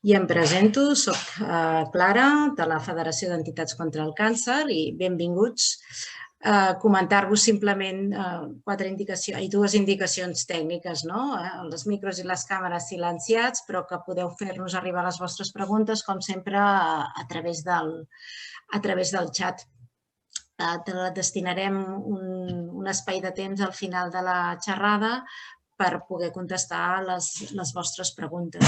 I em presento, soc Clara, de la Federació d'Entitats contra el Càncer, i benvinguts. Comentar-vos simplement dues indicacions tècniques, els micros i les càmeres silenciats, però que podeu fer-nos arribar les vostres preguntes, com sempre, a través del xat. Destinarem un espai de temps al final de la xerrada per poder contestar les vostres preguntes.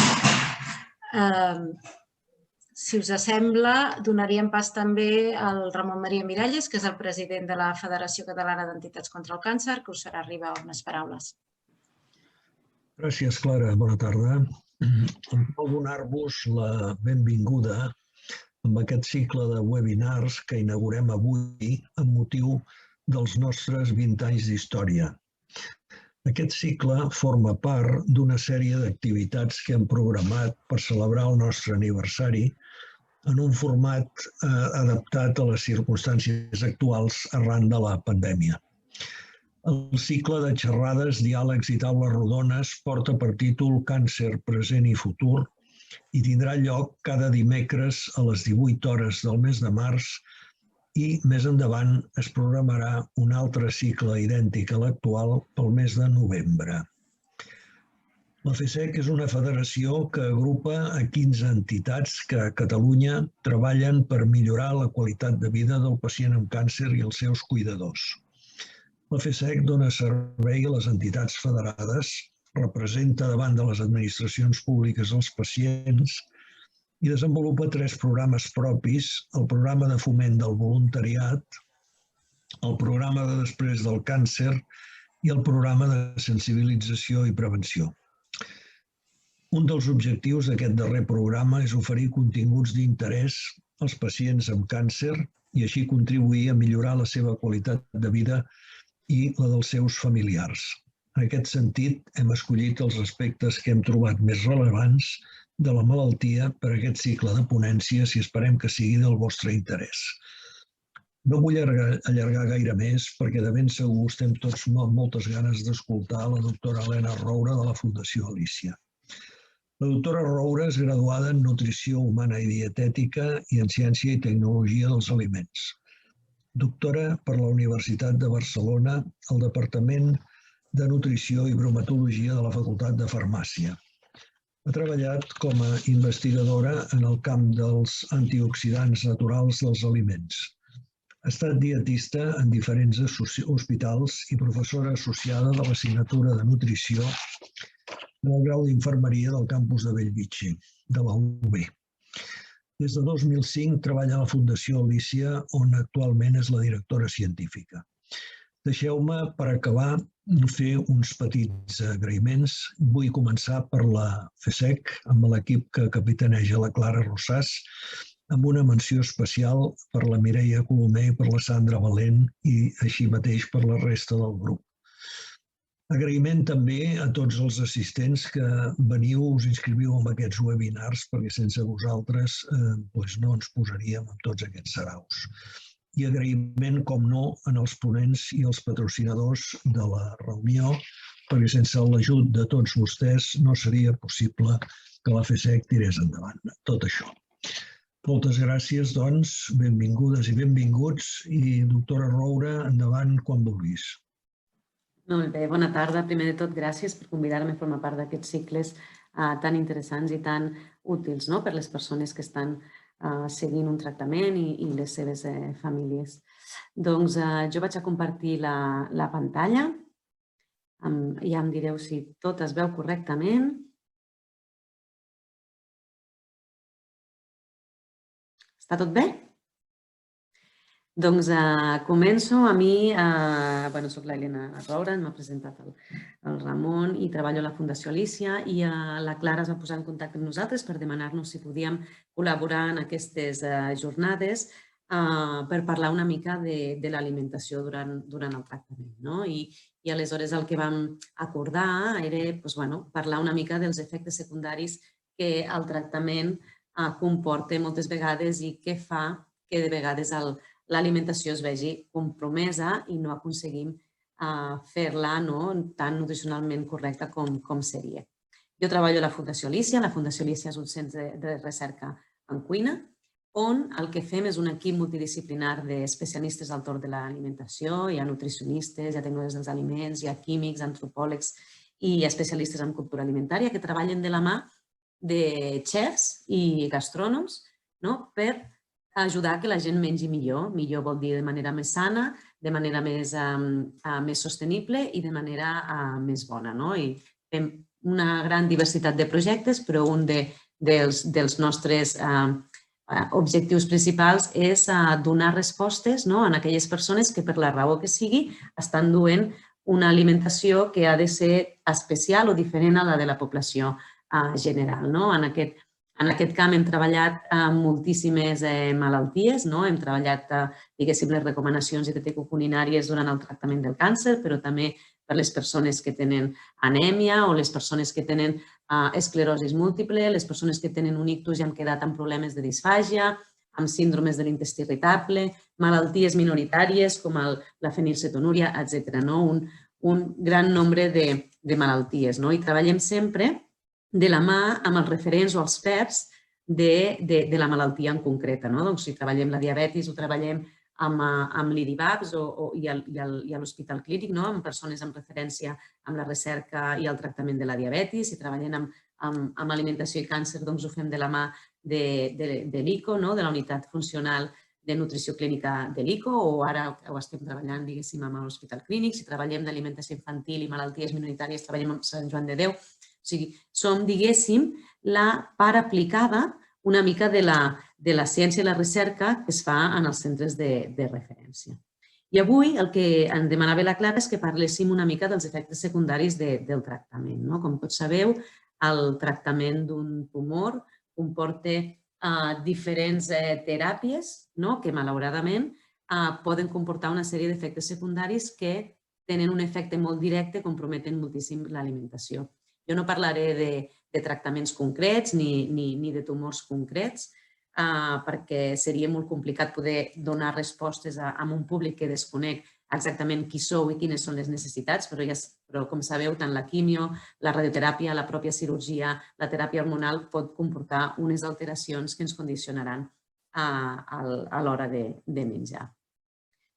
Si us sembla, donaríem pas també al Ramon Maria Miralles, que és el president de la Federació Catalana d'Entitats contra el Càncer, que us farà arribar unes paraules. Gràcies, Clara. Bona tarda. Em vol donar-vos la benvinguda amb aquest cicle de webinars que inaugurem avui amb motiu dels nostres 20 anys d'història. Aquest cicle forma part d'una sèrie d'activitats que hem programat per celebrar el nostre aniversari en un format adaptat a les circumstàncies actuals arran de la pandèmia. El cicle de xerrades, diàlegs i taules rodones porta per títol Càncer, present i futur i tindrà lloc cada dimecres a les 18 hores del mes de març i més endavant es programarà un altre cicle idèntic a l'actual pel mes de novembre. La FESEC és una federació que agrupa a 15 entitats que a Catalunya treballen per millorar la qualitat de vida del pacient amb càncer i els seus cuidadors. La FESEC dona servei a les entitats federades, representa davant de les administracions públiques els pacients i desenvolupa 3 programes propis, el programa de foment del voluntariat, el programa de després del càncer i el programa de sensibilització i prevenció. Un dels objectius d'aquest darrer programa és oferir continguts d'interès als pacients amb càncer i així contribuir a millorar la seva qualitat de vida i la dels seus familiars. En aquest sentit, hem escollit els aspectes que hem trobat més rellevants de la malaltia per a aquest cicle de ponències i esperem que sigui del vostre interès. No vull allargar gaire més perquè de ben segur estem tots amb moltes ganes d'escoltar la doctora Helena Roura de la Fundació Alícia. La doctora Roura és graduada en Nutrició Humana i Dietètica i en Ciència i Tecnologia dels Aliments. Doctora per la Universitat de Barcelona al Departament de Nutrició i Bromatologia de la Facultat de Farmàcia. Ha treballat com a investigadora en el camp dels antioxidants naturals dels aliments. Ha estat dietista en diferents hospitals i professora associada de l'assignatura de nutrició en el grau d'infermeria del campus de Bellvitge, de la UB. Des de 2005 treballa a la Fundació Alícia, on actualment és la directora científica. Deixeu-me, per acabar, fer uns petits agraïments. Vull començar per la FESEC, amb l'equip que capitaneja la Clara Rosàs, amb una menció especial per la Mireia Colomer i per la Sandra Valent i així mateix per la resta del grup. Agraïment també a tots els assistents que veniu, us inscriviu en aquests webinars perquè sense vosaltres no ens posaríem amb tots aquests saraus. I agraïment, com no, en els ponents i els patrocinadors de la reunió, perquè sense l'ajut de tots vostès no seria possible que la FESEC tirés endavant tot això. Moltes gràcies, doncs, benvingudes i benvinguts, i doctora Roura, endavant quan vulguis. Molt bé, bona tarda. Primer de tot, gràcies per convidar-me a formar part d'aquests cicles tan interessants i tan útils per les persones que estan seguint un tractament i les seves famílies. Doncs jo vaig a compartir la pantalla. Ja em direu si tot es veu correctament. Està tot bé? Doncs començo. A mi, soc l'Helena Roura, m'ha presentat el Ramon i treballo a la Fundació Alícia i la Clara es va posar en contacte amb nosaltres per demanar-nos si podíem col·laborar en aquestes jornades per parlar una mica de l'alimentació durant el tractament. I aleshores el que vam acordar era parlar una mica dels efectes secundaris que el tractament comporta moltes vegades i que fa que de vegades l'alimentació es vegi compromesa i no aconseguim fer-la tan nutricionalment correcta com seria. Jo treballo a la Fundació Alícia. La Fundació Alícia és un centre de recerca en cuina, on el que fem és un equip multidisciplinar d'especialistes al torn de l'alimentació. Hi ha nutricionistes, hi ha tecnologs dels aliments, hi ha químics, antropòlegs i especialistes en cultura alimentària que treballen de la mà de xefs i gastrònoms per ajudar que la gent mengi millor. Millor vol dir de manera més sana, de manera més sostenible i de manera més bona. I fem una gran diversitat de projectes, però un dels nostres objectius principals és donar respostes a aquelles persones que, per la raó que sigui, estan duent una alimentació que ha de ser especial o diferent a la de la població general. En aquest camp hem treballat moltíssimes malalties, hem treballat, diguéssim, les recomanacions dietètico-culinàries durant el tractament del càncer, però també per les persones que tenen anèmia o les persones que tenen esclerosi múltiple, les persones que tenen un ictus i han quedat amb problemes de disfàgia, amb síndromes de l'intestí irritable, malalties minoritàries com la fenilcetonúria, etc. Un gran nombre de malalties. I treballem sempre de la mà amb els referents o els experts de la malaltia en concreta. Si treballem la diabetis, ho treballem amb l'IDIVABS i a l'Hospital Clínic, amb persones amb referència amb la recerca i el tractament de la diabetis. Si treballem amb alimentació i càncer, doncs ho fem de la mà de l'ICO, de la Unitat Funcional de Nutrició Clínica de l'ICO, o ara ho estem treballant, diguéssim, amb l'Hospital Clínic. Si treballem d'alimentació infantil i malalties minoritàries, treballem amb Sant Joan de Déu. O sigui, som, diguéssim, la part aplicada una mica de la ciència i la recerca que es fa en els centres de referència. I avui el que em demanava la Clara és que parléssim una mica dels efectes secundaris del tractament. Com tots sabeu, el tractament d'un tumor comporta diferents teràpies que, malauradament, poden comportar una sèrie d'efectes secundaris que tenen un efecte molt directe i comprometen moltíssim l'alimentació. Jo no parlaré de tractaments concrets ni de tumors concrets, perquè seria molt complicat poder donar respostes a un públic que desconec exactament qui sou i quines són les necessitats, però com sabeu, tant la quimio, la radioteràpia, la pròpia cirurgia, la teràpia hormonal pot comportar unes alteracions que ens condicionaran a l'hora de menjar.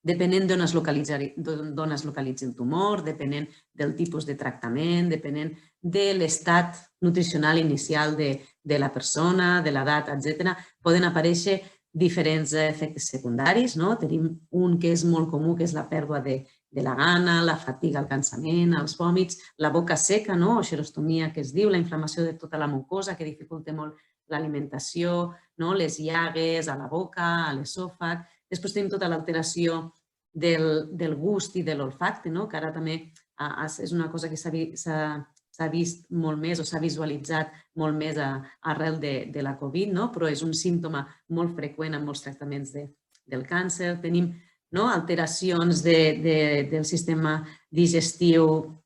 Depenent d'on es localitzi el tumor, depenent del tipus de tractament, depenent de l'estat nutricional inicial de la persona, de l'edat, etc., poden aparèixer diferents efectes secundaris. Tenim un que és molt comú, que és la pèrdua de la gana, la fatiga, el cansament, els vòmits, la boca seca, o xerostomia, que es diu, la inflamació de tota la mucosa, que dificulta molt l'alimentació, les llagues a la boca, a l'esòfag. Després tenim tota l'alteració del gust i de l'olfacte, que ara també és una cosa que s'ha vist molt més o s'ha visualitzat molt més arrel de la Covid, però és un símptoma molt freqüent en molts tractaments del càncer. Tenim alteracions del sistema digestiu,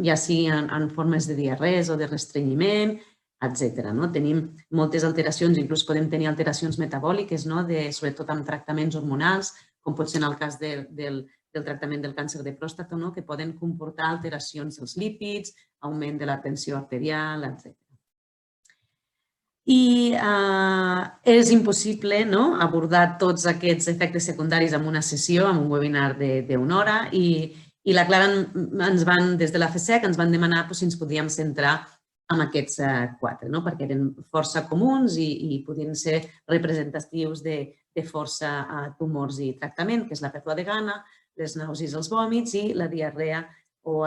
ja sigui en formes de diarrees o de restrenyiment, etc. Tenim moltes alteracions, inclús podem tenir alteracions metabòliques, sobretot amb tractaments hormonals, com pot ser en el cas del tractament del càncer de pròstata, que poden comportar alteracions dels lípids, augment de la tensió arterial, etc. I és impossible abordar tots aquests efectes secundaris en una sessió, en un webinar d'una hora, i la Clara des de la FSEC ens van demanar si ens podíem centrar en aquests 4, perquè eren força comuns i podien ser representatius de força tumors i tractament, que és la pèrdua de gana, les nàusees, els vòmits i la diarrea o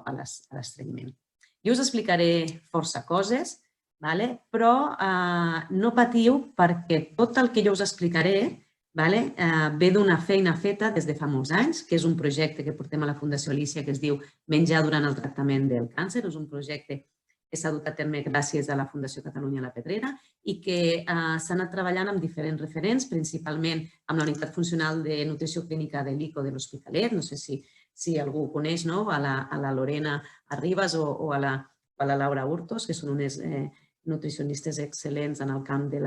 l'estrenyiment. Jo us explicaré força coses, però no patiu, perquè tot el que jo us explicaré ve d'una feina feta des de fa molts anys, que és un projecte que portem a la Fundació Alícia que es diu Menjar durant el tractament del càncer. És un projecte que s'ha dut a terme gràcies a la Fundació Catalunya La Pedrera i que s'ha anat treballant amb diferents referents, principalment amb la Unitat Funcional de Nutrició Clínica de l'ICO de l'Hospitalet. No sé si algú ho coneix, a la Lorena Arribas o a la Laura Hurtos, que són unes nutricionistes excel·lents en el camp del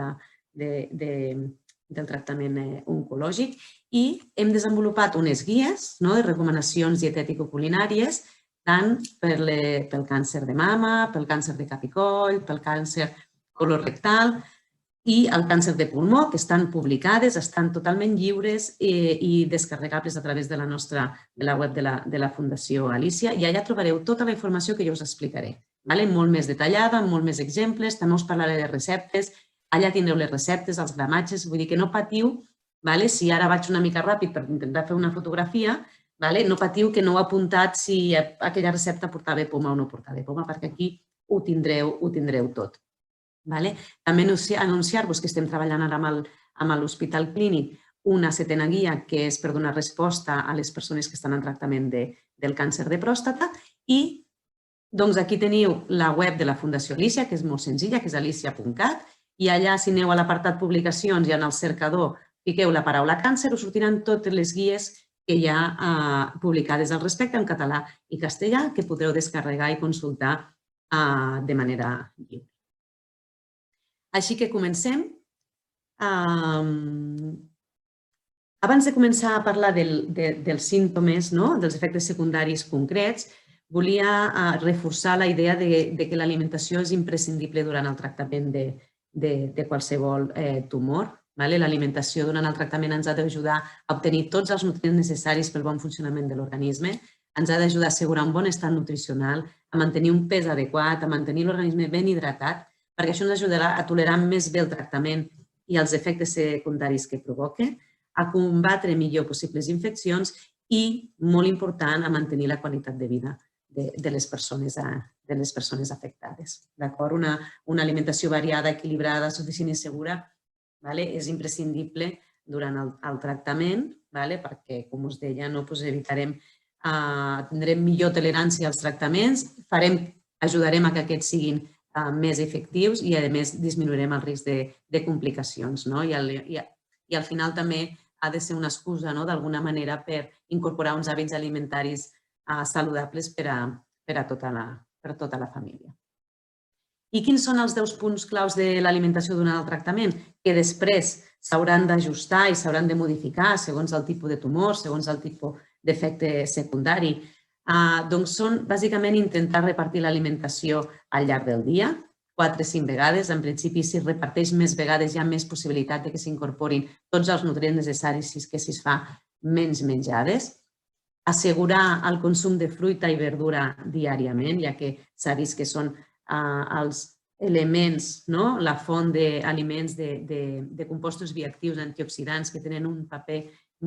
tractament oncològic. I hem desenvolupat unes guies de recomanacions dietètico-culinàries tant pel càncer de mama, pel càncer de cap i coll, pel càncer colorectal i el càncer de pulmó, que estan publicades, estan totalment lliures i descarregables a través de la web de la Fundació Alícia, i allà trobareu tota la informació que jo us explicaré, molt més detallada, amb molt més exemples, també us parlaré de receptes, allà tindreu les receptes, els gramatges, vull dir que no patiu, si ara vaig una mica ràpid per intentar fer una fotografia, no patiu que no heu apuntat si aquella recepta portava poma o no portava poma, perquè aquí ho tindreu tot. També anunciar-vos que estem treballant ara amb l'Hospital Clínic una 7a guia que és per donar resposta a les persones que estan en tractament del càncer de pròstata i aquí teniu la web de la Fundació Alícia, que és molt senzilla, que és alicia.cat, i allà si aneu a l'apartat publicacions i en el cercador fiqueu la paraula càncer, us sortiran totes les guies que hi ha publicades al respecte en català i castellà que podreu descarregar i consultar de manera lliure. Així que comencem. Abans de començar a parlar dels símptomes, dels efectes secundaris concrets, volia reforçar la idea que l'alimentació és imprescindible durant el tractament de qualsevol tumor. L'alimentació durant el tractament ens ha d'ajudar a obtenir tots els nutrients necessaris pel bon funcionament de l'organisme, ens ha d'ajudar a assegurar un bon estat nutricional, a mantenir un pes adequat, a mantenir l'organisme ben hidratat, perquè això ens ajudarà a tolerar més bé el tractament i els efectes secundaris que provoca, a combatre millor possibles infeccions i, molt important, a mantenir la qualitat de vida de les persones afectades. Una alimentació variada, equilibrada, suficient i segura és imprescindible durant el tractament perquè, com us deia, tindrem millor tolerància als tractaments, ajudarem a que aquests siguin més efectius i, a més, disminuirem el risc de complicacions. I al final també ha de ser una excusa, d'alguna manera, per incorporar uns hàbits alimentaris saludables per a tota la família. I quins són els 10 punts claus de l'alimentació durant el tractament? Que després s'hauran d'ajustar i s'hauran de modificar segons el tipus de tumor, segons el tipus d'efecte secundari. Doncs són, bàsicament, intentar repartir l'alimentació al llarg del dia, 4 o 5 vegades. En principi, si es reparteix més vegades, hi ha més possibilitat que s'incorporin tots els nutrients necessaris que si es fa menys menjades. Assegurar el consum de fruita i verdura diàriament, ja que s'ha vist que són els elements, la font d'aliments de compostos bioactius antioxidants que tenen un paper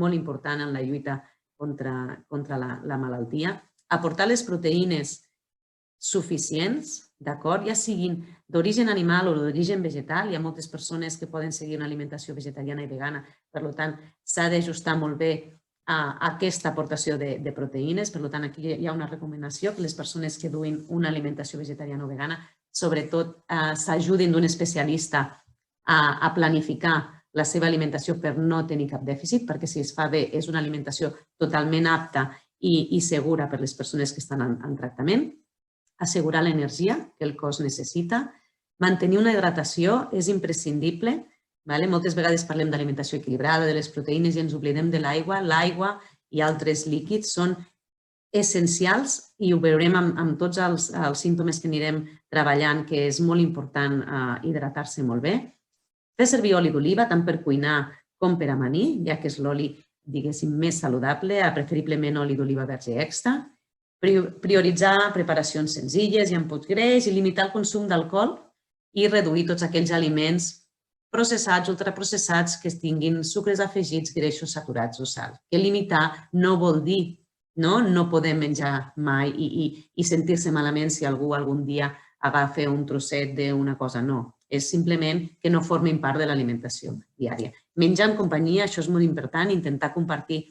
molt important en la lluita contra la malaltia. Aportar les proteïnes suficients, ja siguin d'origen animal o d'origen vegetal. Hi ha moltes persones que poden seguir una alimentació vegetariana i vegana, per tant, s'ha d'ajustar molt bé aquesta aportació de proteïnes. Per tant, aquí hi ha una recomanació que les persones que duin una alimentació vegetariana o vegana, sobretot, s'ajudin d'un especialista a planificar la seva alimentació per no tenir cap dèficit, perquè si es fa bé és una alimentació totalment apta i segura per a les persones que estan en tractament. Assegurar l'energia que el cos necessita. Mantenir una hidratació és imprescindible. Moltes vegades parlem d'alimentació equilibrada, de les proteïnes i ens oblidem de l'aigua. L'aigua i altres líquids són essencials i ho veurem amb tots els símptomes que anirem treballant, que és molt important hidratar-se molt bé. Fer servir oli d'oliva tant per cuinar com per amanir, ja que és l'oli, diguéssim, més saludable, preferiblement oli d'oliva verge extra. Prioritzar preparacions senzilles i amb poc greix i limitar el consum d'alcohol i reduir tots aquells aliments processats, ultraprocessats, que tinguin sucres afegits, greixos saturats o sal. Que limitar no vol dir no poder menjar mai i sentir-se malament si algú algun dia agafa un trosset d'una cosa. No, és simplement que no formin part de l'alimentació diària. Menjar en companyia, això és molt important, intentar compartir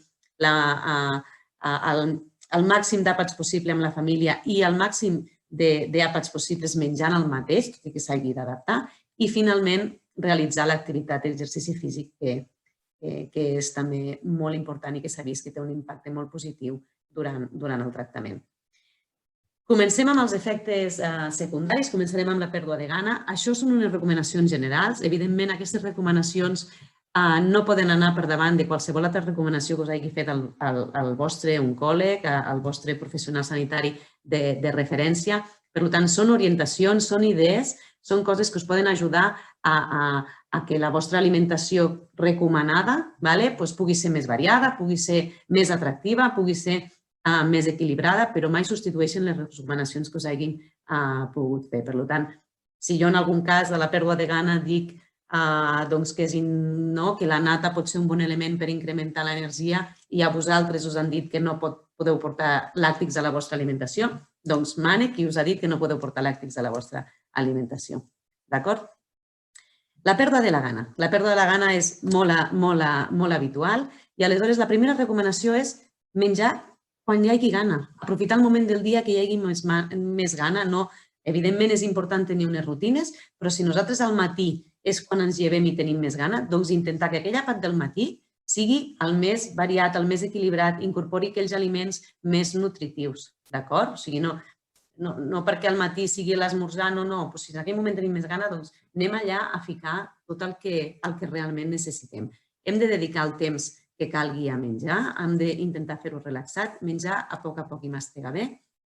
el màxim d'àpats possible amb la família i el màxim d'àpats possibles menjant el mateix, tot i que s'hagi d'adaptar. I, finalment, realitzar l'activitat d'exercici físic, que és també molt important i que s'ha vist que té un impacte molt positiu durant el tractament. Comencem amb els efectes secundaris, començarem amb la pèrdua de gana. Això són unes recomanacions generals. Evidentment, aquestes recomanacions no poden anar per davant de qualsevol altra recomanació que us hagi fet el vostre oncòleg, el vostre professional sanitari de referència. Per tant, són orientacions, són idees, són coses que us poden ajudar a que la vostra alimentació recomanada pugui ser més variada, pugui ser més atractiva, pugui ser més equilibrada, però mai substitueixen les recomanacions que us hagin pogut fer. Per tant, si jo en algun cas de la pèrdua de gana dic que la nata pot ser un bon element per incrementar l'energia i a vosaltres us han dit que no podeu portar làctics a la vostra alimentació, doncs mane qui us ha dit que no podeu portar làctics a la vostra alimentació. D'acord? La pèrdua de la gana. La pèrdua de la gana és molt habitual i aleshores la primera recomanació és menjar quan hi hagi gana. Aprofitar el moment del dia que hi hagi més gana. Evidentment és important tenir unes rutines, però si nosaltres al matí és quan ens llevem i tenim més gana, doncs intentar que aquell àpat del matí sigui el més variat, el més equilibrat, incorpori aquells aliments més nutritius. D'acord? O sigui, no perquè al matí sigui l'esmorzar, no. Si en aquell moment tenim més gana, doncs anem allà a ficar tot el que realment necessitem. Hem de dedicar el temps que calgui a menjar, hem d'intentar fer-ho relaxat, menjar a poc i mastegar bé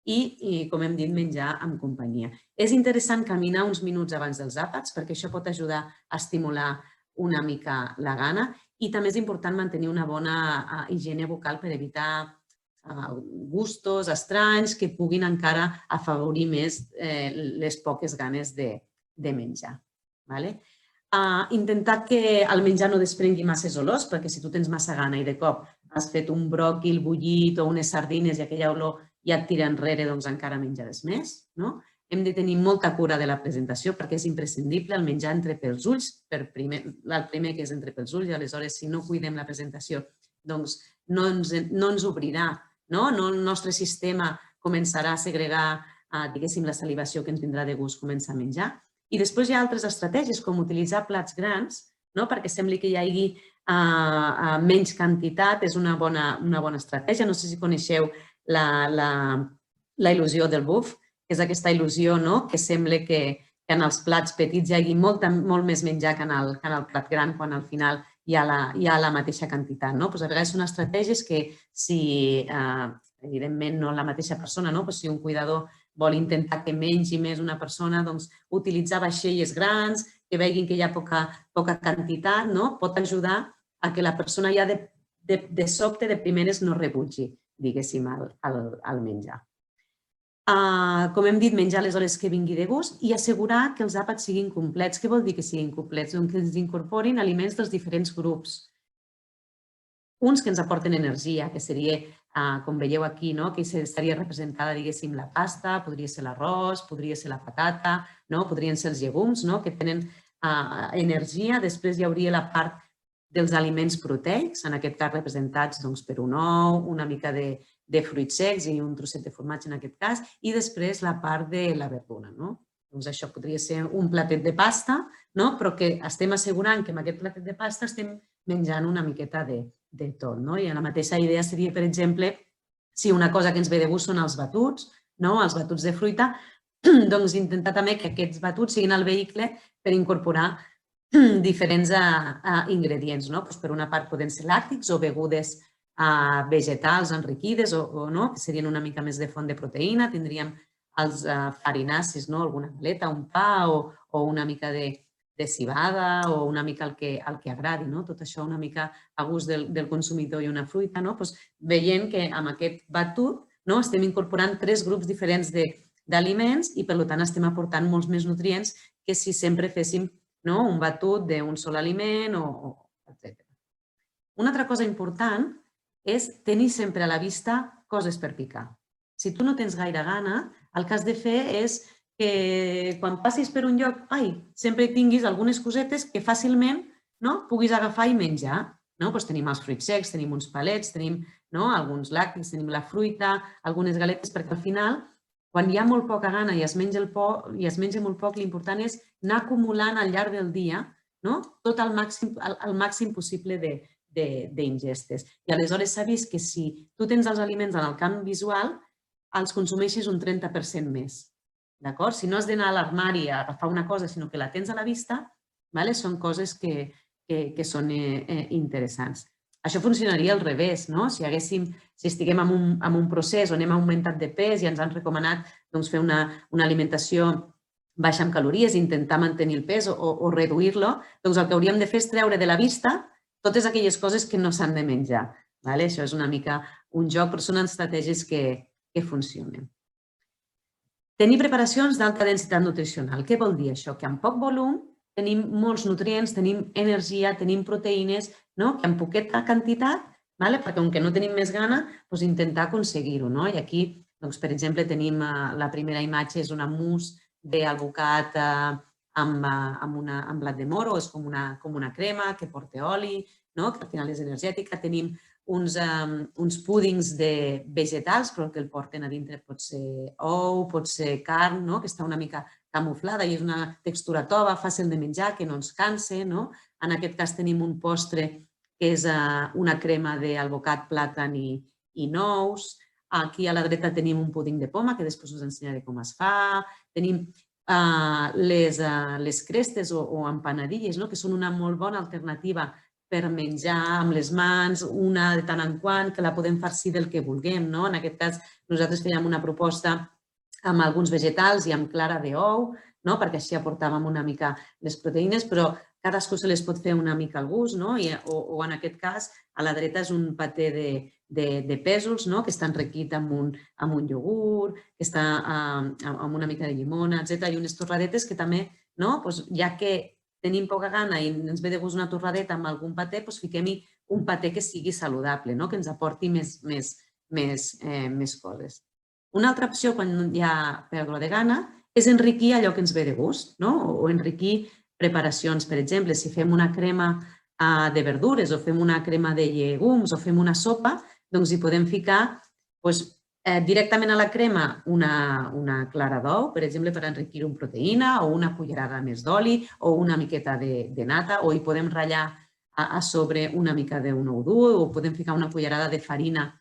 i, com hem dit, menjar amb companyia. És interessant caminar uns minuts abans dels àpats perquè això pot ajudar a estimular una mica la gana i també és important mantenir una bona higiene bucal per evitar gustos estranys que puguin encara afavorir més les poques ganes de menjar. Intentar que el menjar no desprengui masses olors, perquè si tu tens massa gana i de cop has fet un bròquil bullit o unes sardines i aquella olor ja et tira enrere, doncs encara menjaràs més. Hem de tenir molta cura de la presentació perquè és imprescindible el menjar entre pels ulls, el primer que és entre pels ulls, i aleshores si no cuidem la presentació doncs no ens obrirà, el nostre sistema començarà a segregar, diguéssim, la salivació que ens vindrà de gust començar a menjar. I després hi ha altres estratègies, com utilitzar plats grans, perquè sembli que hi hagi menys quantitat, és una bona estratègia. No sé si coneixeu la il·lusió del buff, que és aquesta il·lusió que sembla que en els plats petits hi hagi molt més menjar que en el plat gran, quan al final hi ha la mateixa quantitat. A vegades són estratègies que si, evidentment, no la mateixa persona, si un cuidador vol intentar que mengi més una persona, doncs utilitzar vaixelles grans, que vegin que hi ha poca quantitat, pot ajudar a que la persona ja de sobte, de primeres, no rebutgi, diguéssim, el menjar. Com hem dit, menjar a les hores que vingui de gust i assegurar que els àpats siguin complets. Què vol dir que siguin complets? Doncs que ens incorporin aliments dels diferents grups. Uns que ens aporten energia, que seria, com veieu aquí, que estaria representada, diguéssim, la pasta, podria ser l'arròs, podria ser la patata, podrien ser els llegums, que tenen energia. Després hi hauria la part dels aliments proteics, en aquest cas representats per un ou, una mica de fruits secs i un trosset de formatge en aquest cas, i després la part de la verdura. Doncs això podria ser un platet de pasta, però que estem assegurant que amb aquest platet de pasta estem menjant una miqueta de tot. I la mateixa idea seria, per exemple, si una cosa que ens ve de gust són els batuts de fruita, doncs intentar també que aquests batuts siguin el vehicle per incorporar diferents ingredients. Per una part poden ser làctics o begudes vegetals enriquides, que serien una mica més de font de proteïna. Tindríem els farinacis, alguna galeta, un pa o una mica de cibada o una mica el que agradi. Tot això una mica a gust del consumidor i una fruita. Veient que amb aquest batut estem incorporant 3 grups diferents d'aliments i per tant estem aportant molts més nutrients que si sempre féssim un batut d'un sol aliment, etc. Una altra cosa important és tenir sempre a la vista coses per picar. Si tu no tens gaire gana, el que has de fer és que quan passis per un lloc, sempre tinguis algunes cosetes que fàcilment puguis agafar i menjar. Tenim els fruits secs, tenim uns palets, tenim alguns làctics, tenim la fruita, algunes galetes, perquè al final, quan hi ha molt poca gana i es menja molt poc, l'important és anar acumulant al llarg del dia tot el màxim possible d'ingestes. I aleshores s'ha vist que si tu tens els aliments en el camp visual, els consumeixes un 30% més. Si no has d'anar a l'armari a agafar una cosa, sinó que la tens a la vista, són coses que que són interessants. Això funcionaria al revés, no? Si estiguem en un procés on hem augmentat de pes i ens han recomanat fer una alimentació baixa en calories, intentar mantenir el pes o reduir-lo, doncs el que hauríem de fer és treure de la vista totes aquelles coses que no s'han de menjar. Això és una mica un joc, però són estratègies que funcionen. Tenir preparacions d'alta densitat nutricional. Què vol dir això? Que amb poc volum tenim molts nutrients, tenim energia, tenim proteïnes, que amb poqueta quantitat, perquè com que no tenim més gana, intentar aconseguir-ho. I aquí, per exemple, tenim la primera imatge, és una mousse d'alvocat amb blat de moro, és com una crema que porta oli, que al final és energètica. Tenim uns púdings de vegetals, però el que el porten a dintre pot ser ou, pot ser carn, que està una mica camuflada i és una textura tova, fàcil de menjar, que no ens cansa. En aquest cas tenim un postre que és una crema d'alvocat, plàtan i nous. Aquí a la dreta tenim un púding de poma, que després us ensenyaré com es fa. Tenim les crestes o empanadilles, que són una molt bona alternativa per menjar amb les mans, una de tant en quant, que la podem farcir del que vulguem. En aquest cas, nosaltres fèiem una proposta amb alguns vegetals i amb clara d'ou, perquè així aportàvem una mica les proteïnes, però cadascú se les pot fer una mica al gust, o en aquest cas, a la dreta és un paté de pèsols que està enriquit amb un iogurt, que està amb una mica de llimona, etc. I unes torradetes que també, ja que tenim poca gana i ens ve de gust una torradeta amb algun paté, fiquem-hi un paté que sigui saludable, que ens aporti més coses. Una altra opció, quan hi ha pèrdua de gana, és enriquir allò que ens ve de gust, o enriquir preparacions. Per exemple, si fem una crema de verdures o fem una crema de llegums o fem una sopa, doncs hi podem ficar directament a la crema una clara d'ou, per exemple, per enriquir-ho en proteïna, o una cullerada més d'oli, o una miqueta de nata, o hi podem ratllar a sobre una mica d'un ou dur, o podem ficar una cullerada de farina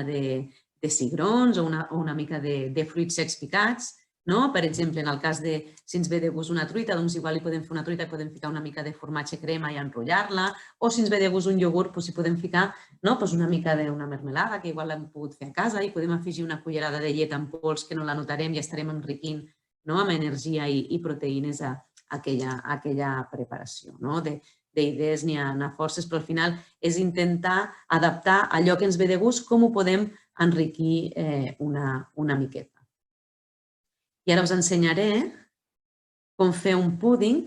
de cigrons o una mica de fruits secs picats. Per exemple, en el cas de si ens ve de gust una truita, doncs igual hi podem fer una truita i podem ficar una mica de formatge crema i enrotllar-la, o si ens ve de gust un iogurt, hi podem ficar una mica d'una mermelada, que igual l'hem pogut fer a casa, i podem afegir una cullerada de llet en pols que no la notarem i estarem enriquint amb energia i proteïnes a aquella preparació. D'idees n'hi ha forces, però al final és intentar adaptar allò que ens ve de gust, com ho podem enriquir una miqueta. I ara us ensenyaré com fer un púding.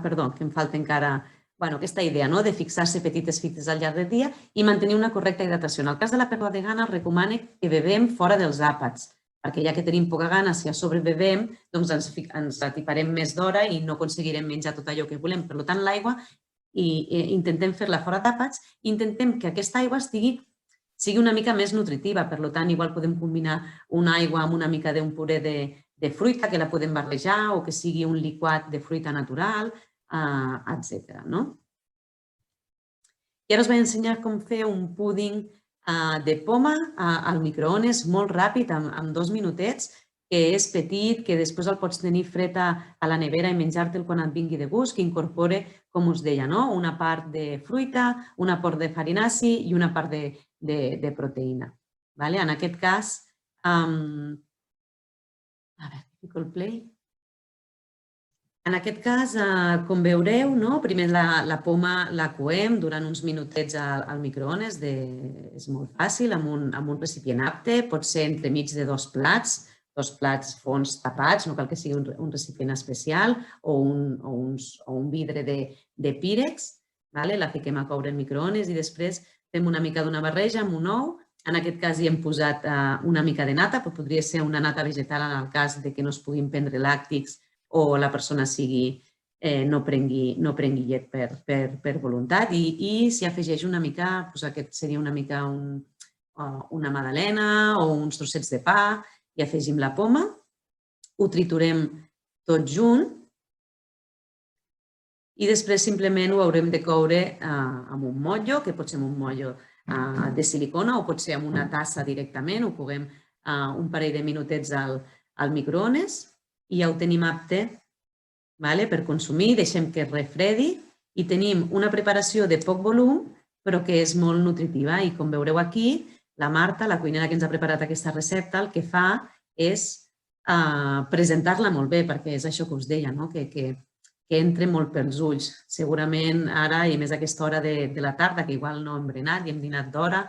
Perdó, que em falta encara aquesta idea de fixar-se petites fites al llarg del dia i mantenir una correcta hidratació. En el cas de la pèrdua de gana, recomana que bevem fora dels àpats, perquè ja que tenim poca gana, si a sobre bevem, doncs ens atiparem més d'hora i no aconseguirem menjar tot allò que volem. Per tant, l'aigua intentem fer-la fora d'àpats i intentem que aquesta aigua sigui una mica més nutritiva. Per tant, igual podem combinar una aigua amb una mica d'un puré de fruita que la podem barrejar o que sigui un liquat de fruita natural, etc. I ara us vaig ensenyar com fer un púding de poma al microones molt ràpid, en 2 minutets, que és petit, que després el pots tenir fred a la nevera i menjar-te'l quan et vingui de gust, que incorpora, com us deia, una part de fruita, una part de farinaci i una part de proteïna. En aquest cas, en aquest cas, com veureu, primer la poma la coem durant uns minutets al microones, és molt fàcil, amb un recipient apte, pot ser entremig de 2 plats fons tapats, no cal que sigui un recipient especial, o un vidre de pírex, la fiquem a coure en microones i després fem una mica d'una barreja amb un ou. En aquest cas hi hem posat una mica de nata, però podria ser una nata vegetal en el cas que no es puguin prendre làctics o la persona no prengui llet per voluntat. I s'hi afegeix una mica, aquest seria una mica una magdalena o uns trossets de pa, i afegim la poma, ho triturem tot junt i després simplement ho haurem de coure amb un motllo, que pot ser un motllo de silicona o pot ser amb una tassa directament, ho coguem un parell de minutets al microones i ja ho tenim apte per consumir, deixem que refredi i tenim una preparació de poc volum, però que és molt nutritiva. I com veureu aquí, la Marta, la cuinera que ens ha preparat aquesta recepta, el que fa és presentar-la molt bé, perquè és això que us deia, que entra molt pels ulls. Segurament ara, i més a aquesta hora de la tarda, que igual no hem berenat i hem dinat d'hora,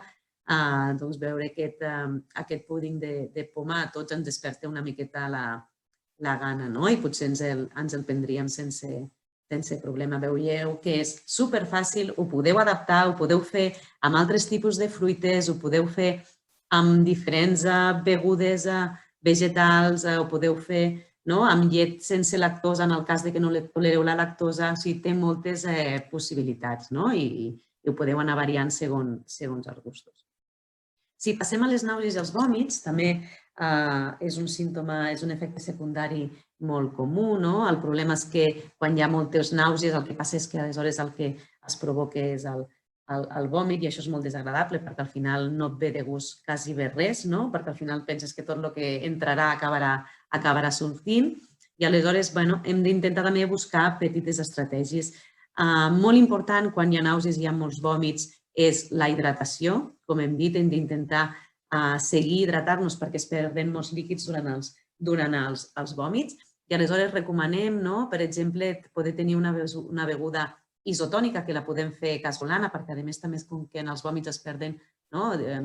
doncs veure aquest púding de poma a tots ens desperta una miqueta la gana, i potser ens el prendríem sense problema. Veieu que és superfàcil, ho podeu adaptar, ho podeu fer amb altres tipus de fruites, ho podeu fer amb diferents begudes vegetals, ho podeu fer amb llet sense lactosa en el cas que no tolereu la lactosa. O sigui, té moltes possibilitats i ho podeu anar variant segons els gustos. Si passem a les nàusees i els vòmits, també és un símptoma, és un efecte secundari molt comú. El problema és que quan hi ha moltes nàusees el que passa és que aleshores el que es provoca és el vòmit i això és molt desagradable perquè al final no et ve de gust quasi bé res, perquè al final penses que tot el que entrarà acabarà sortint i aleshores hem d'intentar també buscar petites estratègies. Molt important quan hi ha nàusees i hi ha molts vòmits és la hidratació. Com hem dit, hem d'intentar seguir hidratar-nos perquè es perden molts líquids durant els vòmits i aleshores recomanem, per exemple, poder tenir una beguda isotònica que la podem fer casolana perquè a més també com que en els vòmits es perden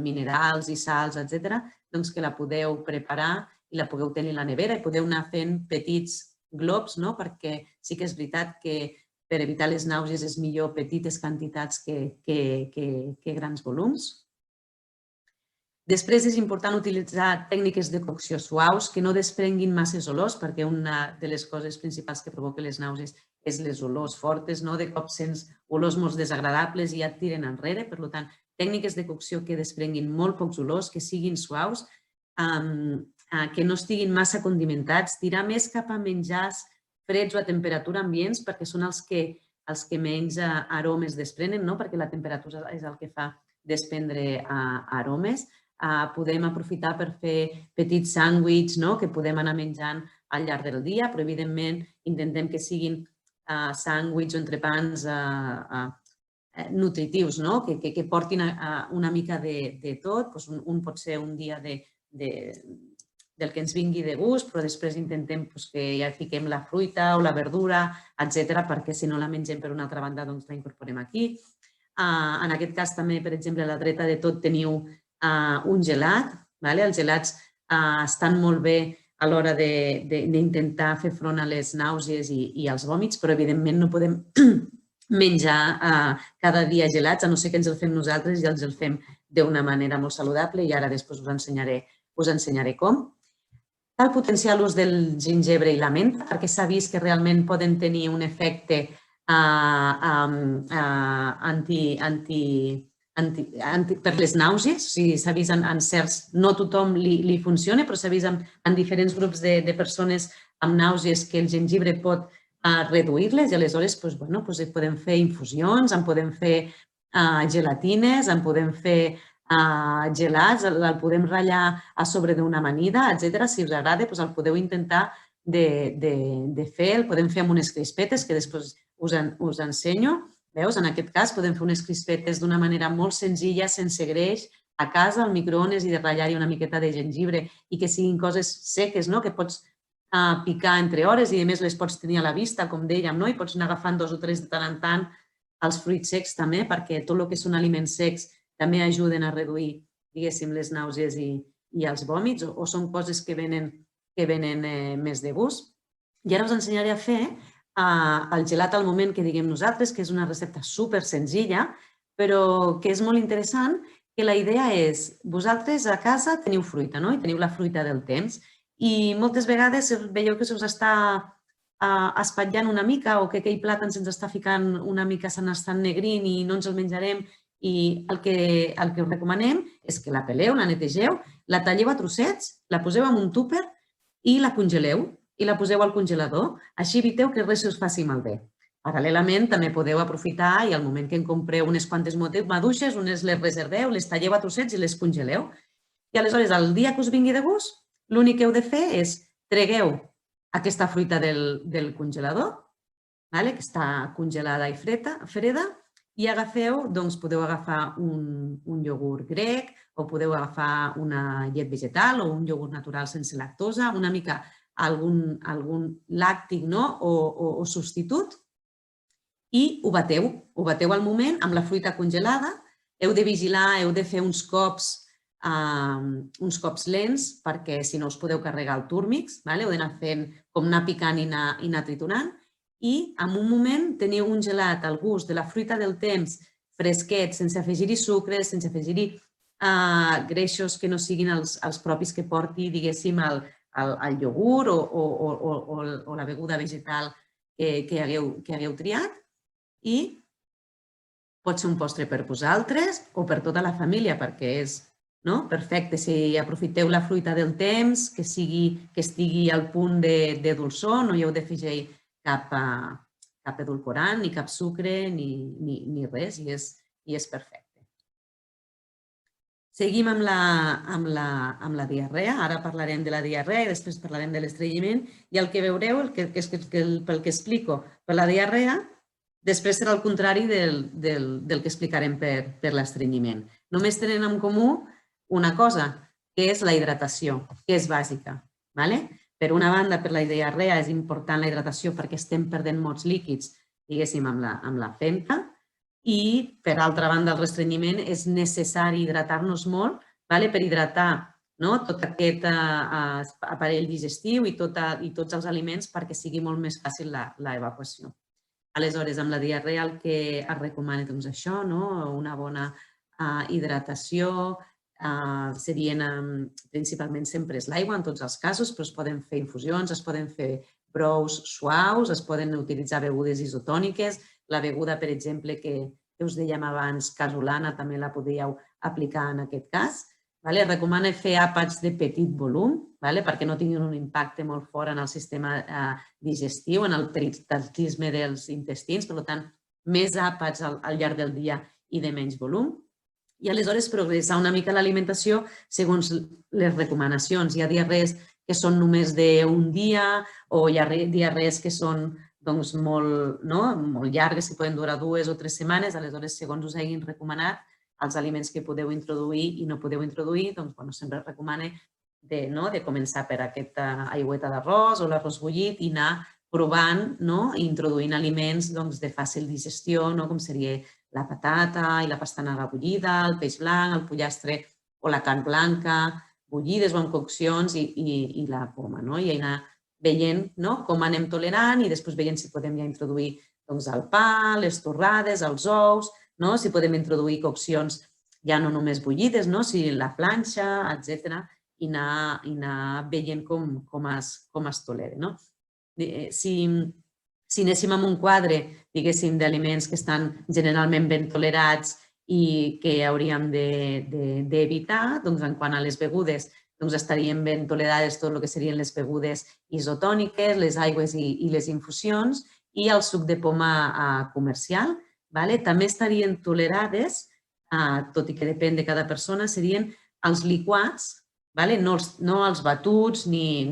minerals i sals, etc., doncs que la podeu preparar i la pugueu tenir a la nevera i podeu anar fent petits globs perquè sí que és veritat que per evitar les nàusees és millor petites quantitats que grans volums. Després és important utilitzar tècniques de cocció suaus que no desprenguin masses olors perquè una de les coses principals que provoca les nàusees és les olors fortes. De cop sents olors molt desagradables i ja et tiren enrere. Per tant, tècniques de cocció que desprenguin molt pocs olors, que siguin suaus, que no estiguin massa condimentats, tirar més cap a menjars freds o a temperatura ambients perquè són els que menys aromes desprenen, perquè la temperatura és el que fa desprendre aromes. Podem aprofitar per fer petits sàndwichs que podem anar menjant al llarg del dia, però evidentment intentem que siguin sàndwichs o entrepans nutritius, que portin una mica de tot. Un pot ser un dia del que ens vingui de gust, però després intentem que ja fiquem la fruita o la verdura, etc., perquè si no la mengem per una altra banda, doncs la incorporem aquí. En aquest cas també, per exemple, a la dreta de tot teniu un gelat. Els gelats estan molt bé a l'hora d'intentar fer front a les nàusees i als vòmits, però evidentment no podem menjar cada dia gelats, a no ser que ens el fem nosaltres i els el fem d'una manera molt saludable i ara després us ensenyaré com. Cal potenciar l'ús del gingebre i la menta perquè s'ha vist que realment poden tenir un efecte per les nàusees. S'ha vist en certs, no tothom li funciona, però s'ha vist en diferents grups de persones amb nàusees que el gengibre pot reduir-les i aleshores podem fer infusions, en podem fer gelatines, en podem fer gelats, el podem ratllar a sobre d'una amanida, etc. Si us agrada, el podeu intentar de fer, el podem fer amb unes crispetes que després us ensenyo. Veus? En aquest cas podem fer unes crispetes d'una manera molt senzilla, sense greix, a casa, al microones i de ratllar-hi una miqueta de gengibre i que siguin coses seques, que pots picar entre hores i a més les pots tenir a la vista, com dèiem, i pots anar agafant 2 o 3 de tant en tant. Els fruits secs també, perquè tot el que són aliments secs també ajuden a reduir, diguéssim, les nàusees i els vòmits o són coses que venen més de gust. I ara us ensenyaré a fer el gelat al moment que diguem nosaltres, que és una recepta super senzilla, però que és molt interessant, que la idea és, vosaltres a casa teniu fruita, i teniu la fruita del temps, i moltes vegades veieu que se us està espatllant una mica o que aquell plàtan se'ns està ficant una mica, se n'està ennegrint i no ens el menjarem, i el que us recomanem és que la peleu, la netegeu, la talleu a trossets, la poseu en un tupper i la congeleu i la poseu al congelador. Així eviteu que res se us faci malbé. Paral·lelament, també podeu aprofitar i al moment que en compreu unes quantes maduixes, unes les reserveu, les talleu a trossets i les congeleu. I aleshores, el dia que us vingui de gust, l'únic que heu de fer és tregueu aquesta fruita del congelador, que està congelada i freda, i agafeu, doncs podeu agafar un iogurt grec o podeu agafar una llet vegetal o un iogurt natural sense lactosa, una mica algun làctic o substitut, i ho bateu al moment amb la fruita congelada. Heu de vigilar, heu de fer uns cops lents perquè si no us podeu carregar el túrmix, heu d'anar fent com anar picant i anar triturant, i en un moment teniu un gelat al gust de la fruita del temps, fresquet, sense afegir-hi sucre, sense afegir-hi greixos que no siguin els propis que porti, diguéssim, el iogurt o la beguda vegetal que hagueu triat, i pot ser un postre per vosaltres o per tota la família, perquè és perfecte. Si aprofiteu la fruita del temps, que estigui al punt de dolçor, no hi heu d'afegir cap edulcorant, ni cap sucre, ni res, i és perfecte. Seguim amb la diarrea. Ara parlarem de la diarrea i després parlarem de l'estrenyiment, i el que veureu, pel que explico per la diarrea, després serà el contrari del que explicarem per l'estrenyiment. Només tenen en comú una cosa, que és la hidratació, que és bàsica. Per una banda, per la diarrea és important la hidratació perquè estem perdent molts líquids, diguéssim, amb la femta, i per altra banda, el restrenyiment és necessari hidratar-nos molt per hidratar tot aquest aparell digestiu i tots els aliments perquè sigui molt més fàcil l'evacuació. Aleshores, amb la diarrea el que es recomana és això, una bona hidratació, serien principalment sempre és l'aigua en tots els casos, però es poden fer infusions, es poden fer brous suaus, es poden utilitzar begudes isotòniques. La beguda, per exemple, que us dèiem abans, casolana, també la podríeu aplicar en aquest cas. Es recomana fer àpats de petit volum perquè no tinguin un impacte molt fort en el sistema digestiu, en el peristaltisme dels intestins, per tant, més àpats al llarg del dia i de menys volum. I aleshores progressar una mica l'alimentació segons les recomanacions. Hi ha diarrees que són només d'un dia o hi ha diarrees que són molt llargues, que poden durar 2 o 3 setmanes. Aleshores, segons us hagin recomanat els aliments que podeu introduir i no podeu introduir, sempre es recomana de començar per aquesta aigüeta d'arròs o l'arròs bullit i anar provant i introduint aliments de fàcil digestió, com seria la patata i la pastanaga bullida, el peix blanc, el pollastre o la carn blanca, bullides o en coccions, i la poma. I anar veient com anem tolerant i després veient si podem ja introduir el pa, les torrades, els ous, si podem introduir coccions ja no només bullides, si la planxa, etc., i anar veient com es tolera. Si anéssim amb un quadre, diguéssim, d'aliments que estan generalment ben tolerats i que hauríem d'evitar, en quant a les begudes, estarien ben tolerades tot el que serien les begudes isotòniques, les aigües i les infusions, i el suc de poma comercial. També estarien tolerades, tot i que depèn de cada persona, serien els liquats, no els batuts ni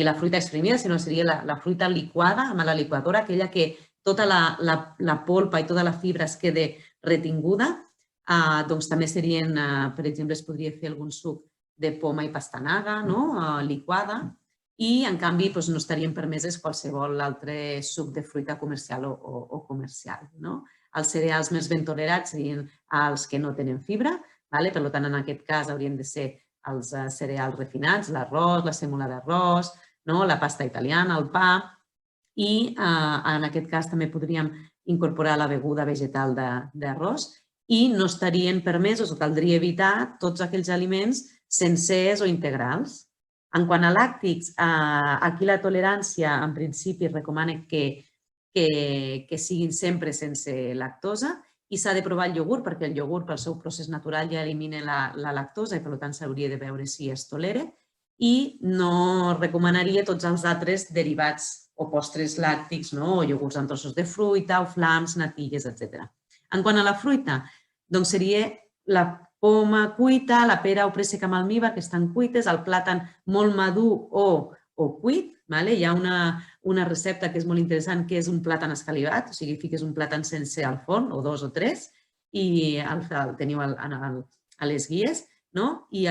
la fruita exprimida, sinó seria la fruita liquada amb la liquadora, aquella que tota la polpa i tota la fibra es queda retinguda. També serien, per exemple, es podria fer algun suc de poma i pastanaga liquada, i en canvi no estarien permeses qualsevol altre suc de fruita comercial o comercial. Els cereals més ben tolerats serien els que no tenen fibra, per tant, en aquest cas haurien de ser els cereals refinats, l'arròs, la sèmola d'arròs, la pasta italiana, el pa, i en aquest cas també podríem incorporar la beguda vegetal d'arròs, i no estarien permesos o caldria evitar tots aquells aliments sencers o integrals. En quant a làctics, aquí la tolerància en principi recomana que siguin sempre sense lactosa, i s'ha de provar el iogurt perquè el iogurt pel seu procés natural ja elimina la lactosa i per tant s'hauria de veure si es tolera, i no recomanaria tots els altres derivats o postres làctics, o iogurts amb trossos de fruita, o flams, natilles, etc. En quant a la fruita, seria la poma cuita, la pera o préssec amb almívar, que estan cuites, el plàtan molt madur o cuit, Hi ha una recepta que és molt interessant, que és un plàtan escalivat, o sigui, fiques un plàtan sencer al forn, o 2 o 3, i el teniu a les guies, i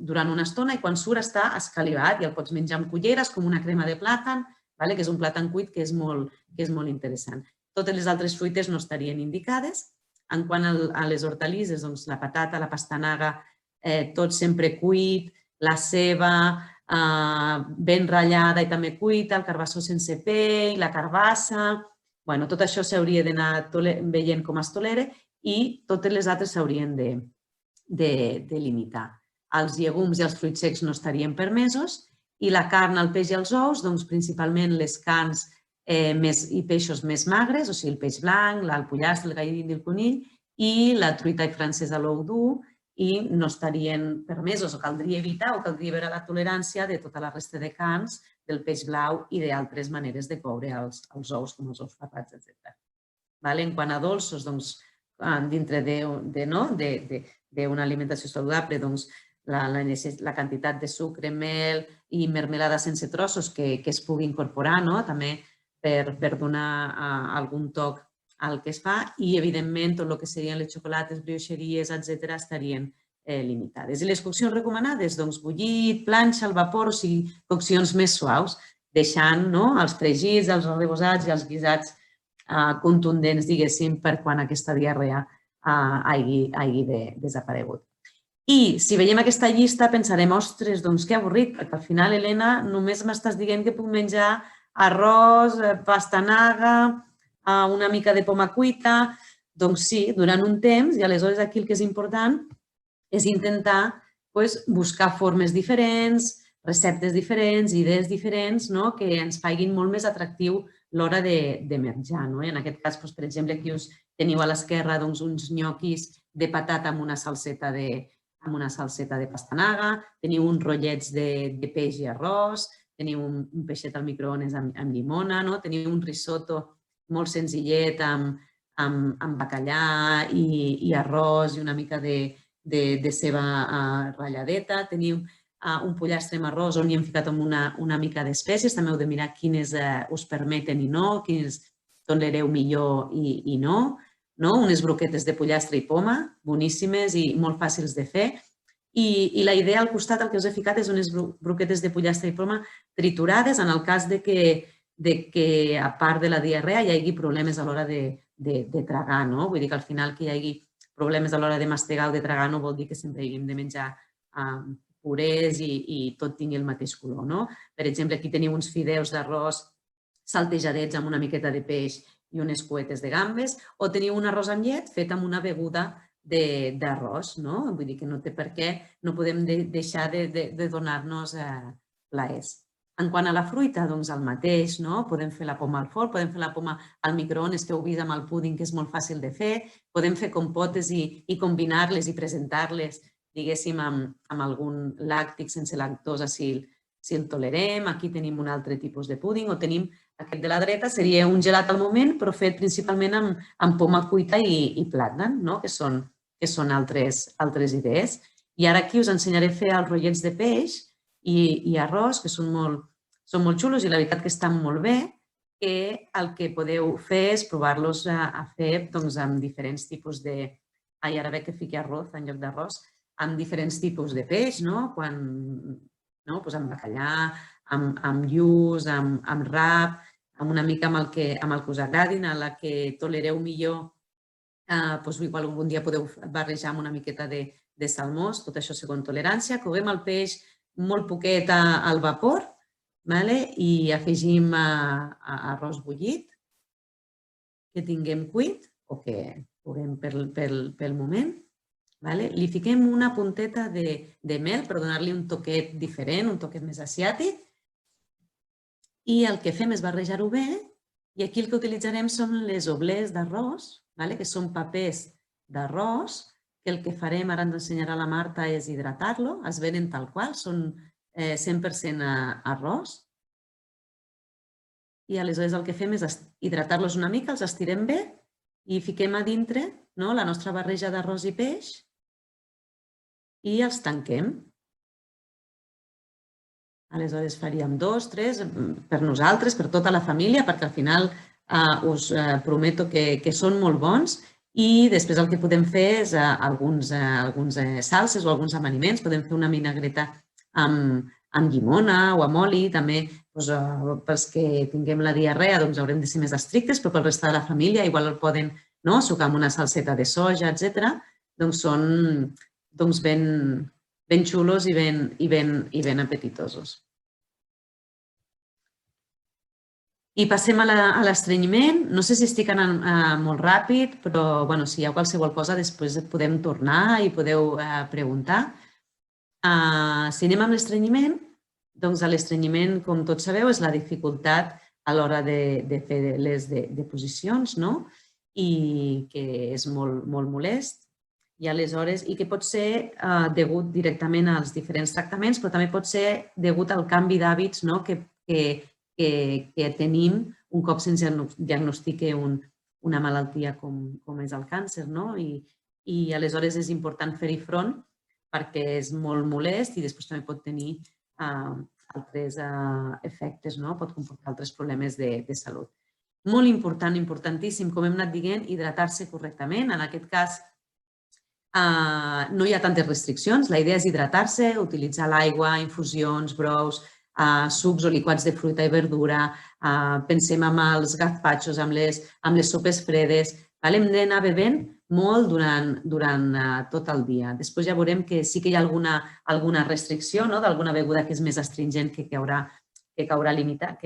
durant una estona, i quan surt està escalivat i el pots menjar amb culleres, com una crema de plàtan, que és un plàtan cuit que és molt interessant. Totes les altres fruites no estarien indicades. En quant a les hortalisses, la patata, la pastanaga, tot sempre cuit, la ceba ben ratllada i també cuita, el carbassó sense pell, la carbassa... Tot això s'hauria d'anar veient com es tolera i totes les altres s'haurien de limitar. Els llegums i els fruits secs no estarien permesos i la carn, el peix i els ous, principalment les carns i peixos més magres, o sigui, el peix blanc, el pollastre, el gall d'indi i el conill, i la truita francesa a l'ou dur, i no estarien permesos, o caldria evitar o caldria veure la tolerància de tota la resta de carns, del peix blau i d'altres maneres de coure els ous, com els ous ferrats, etc. En quant a dolços, dintre d'una alimentació saludable, la quantitat de sucre, mel i mermelada sense trossos que es pugui incorporar, també per donar algun toc al que es fa i, evidentment, tot el que serien les xocolates, brioixeries, etc., estarien limitades. I les coccions recomanades? Bullit, planxa, al vapor, o sigui, coccions més suaus, deixant els fregits, els arrebossats i els guisats contundents, diguéssim, per quan aquesta diarrea hagi desaparegut. I si veiem aquesta llista pensarem, ostres, que avorrit, perquè al final, Helena, només m'estàs dient que puc menjar arròs, pastanaga, una mica de poma cuita. Doncs sí, durant un temps, i aleshores aquí el que és important és intentar buscar formes diferents, receptes diferents, idees diferents que ens facin molt més atractiu l'hora de menjar. En aquest cas, per exemple, aquí us teniu a l'esquerra uns nyoquis de patata amb una salseta de pastanaga, teniu uns rotllets de peix i arròs, teniu un peixet al microones amb llimona, teniu un risotto molt senzillet amb bacallà i arròs i una mica de ceba ratlladeta. Teniu un pollastre amb arròs on hi hem ficat una mica d'espècies. També heu de mirar quines us permeten i no, quines tolereu millor i no. Unes broquetes de pollastre i poma, boníssimes i molt fàcils de fer. I la idea al costat, el que us he ficat, és unes broquetes de pollastre i poma triturades en el cas que, a part de la diarrea, hi hagi problemes a l'hora de tragar. Vull dir que al final que hi hagi problemes a l'hora de mastegar o de tragar no vol dir que sempre haguem de menjar purés i tot tingui el mateix color. Per exemple, aquí teniu uns fideus d'arròs saltejadets amb una miqueta de peix i unes cuetes de gambes, o teniu un arròs amb llet fet amb una beguda d'arròs. Vull dir que no té per què, no podem deixar de donar-nos plaers. En quant a la fruita, doncs el mateix. Podem fer la poma al forn, podem fer la poma al microones, que heu vist amb el púding, que és molt fàcil de fer. Podem fer compotes i combinar-les i presentar-les, diguéssim, amb algun làctic sense lactosa, si el tolerem. Aquí tenim un altre tipus de púding, o tenim aquest de la dreta, seria un gelat al moment, però fet principalment amb poma cuita i plàtan, que són altres idees. I ara aquí us ensenyaré a fer els rotllets de peix i arròs, que són molt xulos i la veritat que estan molt bé, que el que podeu fer és provar-los a fer amb diferents tipus de... Ara veig que fiqui arròs en lloc d'arròs, amb diferents tipus de peix, amb bacallà, amb lluç, amb rap, amb una mica amb el que us agradin, a la que tolereu millor, igual algun dia podeu barrejar amb una miqueta de salmós, tot això segons tolerància. Coguem el peix molt poquet al vapor i afegim arròs bullit que tinguem cuit o que puguem pel moment. Li fiquem una punteta de mel per donar-li un toquet diferent, un toquet més asiàtic, i el que fem és barrejar-ho bé, i aquí el que utilitzarem són les oblets d'arròs, que són papers d'arròs, que el que farem, ara ens ensenyarà la Marta, és hidratar-lo. Es venen tal qual, són 100% arròs. I aleshores el que fem és hidratar-los una mica, els estirem bé i fiquem a dintre la nostra barreja d'arròs i peix i els tanquem. aleshores faríem 2, 3, per nosaltres, per tota la família, perquè al final us prometo que són molt bons i després el que podem fer és alguns salses o alguns amaniments. Podem fer una vinagreta amb llimona o amb oli. També pels que tinguem la diarrea haurem de ser més estrictes, però pel resta de la família igual el poden sucar amb una salseta de soja, etc. Doncs són ben xulos i ben apetitosos. I passem a l'estrenyiment. No sé si estic anant molt ràpid, però si hi ha qualsevol cosa després podem tornar i podeu preguntar. Si anem amb l'estrenyiment, doncs l'estrenyiment, com tots sabeu, és la dificultat a l'hora de fer les deposicions i que és molt molest. I aleshores, i que pot ser degut directament als diferents tractaments, però també pot ser degut al canvi d'hàbits que tenim un cop se'ns diagnostica una malaltia com és el càncer. I aleshores és important fer-hi front perquè és molt molest i després també pot tenir altres efectes, pot comportar altres problemes de salut. Molt important, importantíssim, com hem anat dient, hidratar-se correctament. En aquest cas, no hi ha tantes restriccions. La idea és hidratar-se, utilitzar l'aigua, infusions, brous, sucs o liquats de fruita i verdura. Pensem en els gazpachos, amb les sopes fredes. Hem d'anar bevent molt durant tot el dia. Després ja veurem que sí que hi ha alguna restricció d'alguna beguda que és més astringent que caldrà limitar.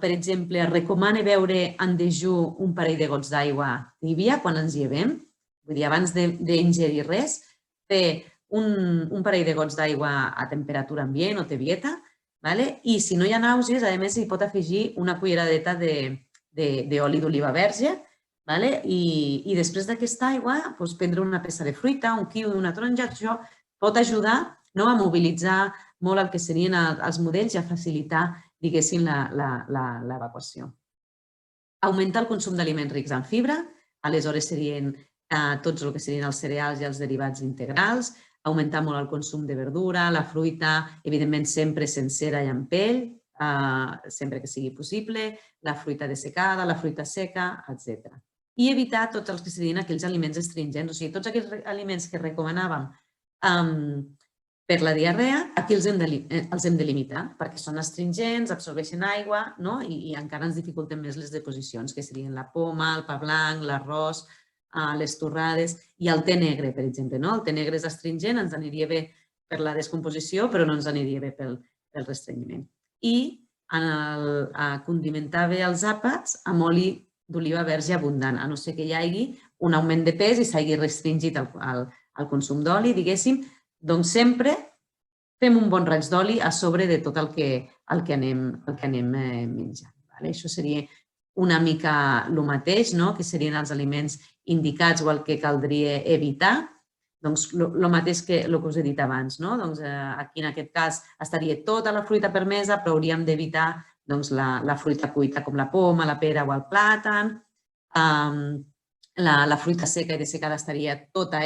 Per exemple, es recomana beure en dejú un parell de gots d'aigua tibia quan ens llevem. Vull dir, abans d'ingerir res, fer un parell de gots d'aigua a temperatura ambient o tebieta. I si no hi ha nàusees, a més, hi pot afegir una culleradeta d'oli d'oliva verge. I després d'aquesta aigua, prendre una peça de fruita, un kiwi, una taronja, això pot ajudar a mobilitzar molt el que serien els modells i a facilitar, diguéssim, l'evacuació. Augmentar el consum d'aliments rics en fibra, aleshores serien tots el que serien els cereals i els derivats integrals, augmentar molt el consum de verdura, la fruita, evidentment sempre sencera i amb pell, sempre que sigui possible, la fruita dessecada, la fruita seca, etc. I evitar tots els que serien aquells aliments astringents, o sigui, tots aquells aliments que recomanàvem per la diarrea, aquí els hem de limitar, perquè són astringents, absorbeixen aigua i encara ens dificulten més les deposicions, que serien la poma, el pa blanc, l'arròs, les torrades i el te negre, per exemple. El te negre és astringent, ens aniria bé per la descomposició, però no ens aniria bé pel restrenyiment. I condimentar bé els àpats amb oli d'oliva verge abundant, a no ser que hi hagi un augment de pes i s'hagi restringit el consum d'oli, diguéssim, doncs sempre fem un bon raig d'oli a sobre de tot el que anem menjant. Això seria una mica el mateix, que serien els aliments indicats o el que caldria evitar. Doncs el mateix que el que us he dit abans. Aquí en aquest cas estaria tota la fruita permesa, però hauríem d'evitar la fruita cuita com la poma, la pera o el plàtan. La fruita seca i dessecada estaria tota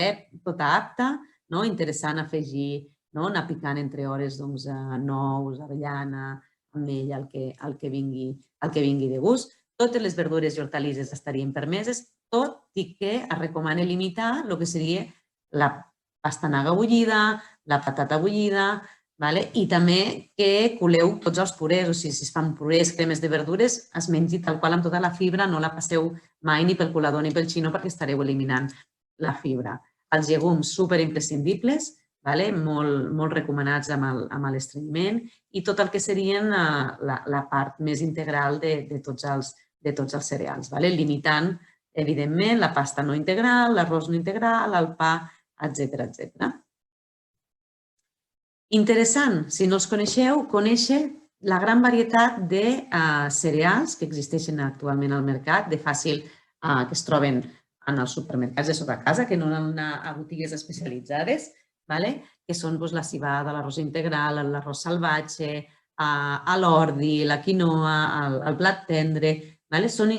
apta. Interessant afegir, anar picant entre hores nous, avellana, ametlla, el que vingui de gust. Totes les verdures i hortalisses estarien permeses, tot i que es recomana limitar el que seria la pastanaga bullida, la patata bullida, i també que coleu tots els purés, o sigui, si es fan purés, cremes de verdures, es mengi tal qual amb tota la fibra, no la passeu mai ni pel colador ni pel xino perquè estareu eliminant la fibra. Els llegums superimprescindibles, molt recomanats amb l'estrenyiment i tot el que serien la part més integral de tots els cereals, limitant, evidentment, la pasta no integral, l'arròs no integral, el pa, etc. Interessant, si no els coneixeu, conèixer la gran varietat de cereals que existeixen actualment al mercat, que es troben en els supermercats de sota casa, que no han d'anar a botigues especialitzades, que són la civada, l'arròs integral, l'arròs salvatge, l'ordi, la quinoa, el blat tendre. Són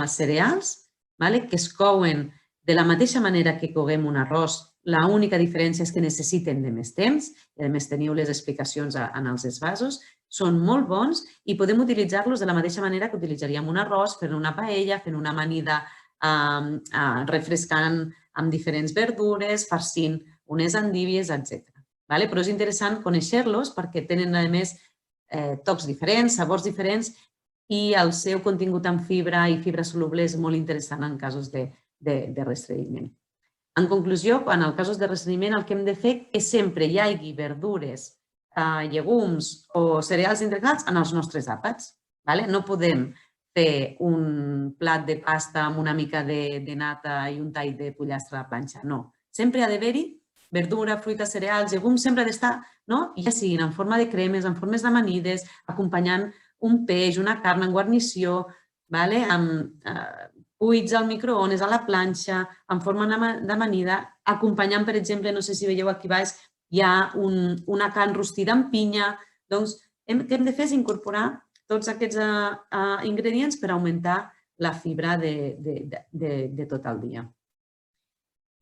cereals que es couen de la mateixa manera que coguem un arròs L'única diferència és que necessiten de més temps i, a més, teniu les explicacions en els esvasos. Són molt bons i podem utilitzar-los de la mateixa manera que utilitzaríem un arròs, fent una paella, fent una amanida refrescant amb diferents verdures, farcint unes endívies, etc. Però és interessant conèixer-los perquè tenen, a més, tocs diferents, sabors diferents i el seu contingut en fibra i fibra soluble és molt interessant en casos de restrenyiment. En conclusió, en els casos de restrenyiment, el que hem de fer és que sempre hi hagi verdures, llegums o cereals integrals en els nostres àpats. No podem fer un plat de pasta amb una mica de nata i un tall de pollastre a la planxa. No. Sempre ha d'haver-hi verdura, fruita, cereals, llegums, sempre ha d'estar, ja siguin en forma de cremes, en formes d'amanides, acompanyant un peix, una carn en guarnició, amb cuits al microones, a la planxa, en forma d'amanida, acompanyant, per exemple, no sé si veieu aquí baix, hi ha una carn rostida amb pinya. Doncs, el que hem de fer és incorporar tots aquests ingredients per augmentar la fibra de tot el dia.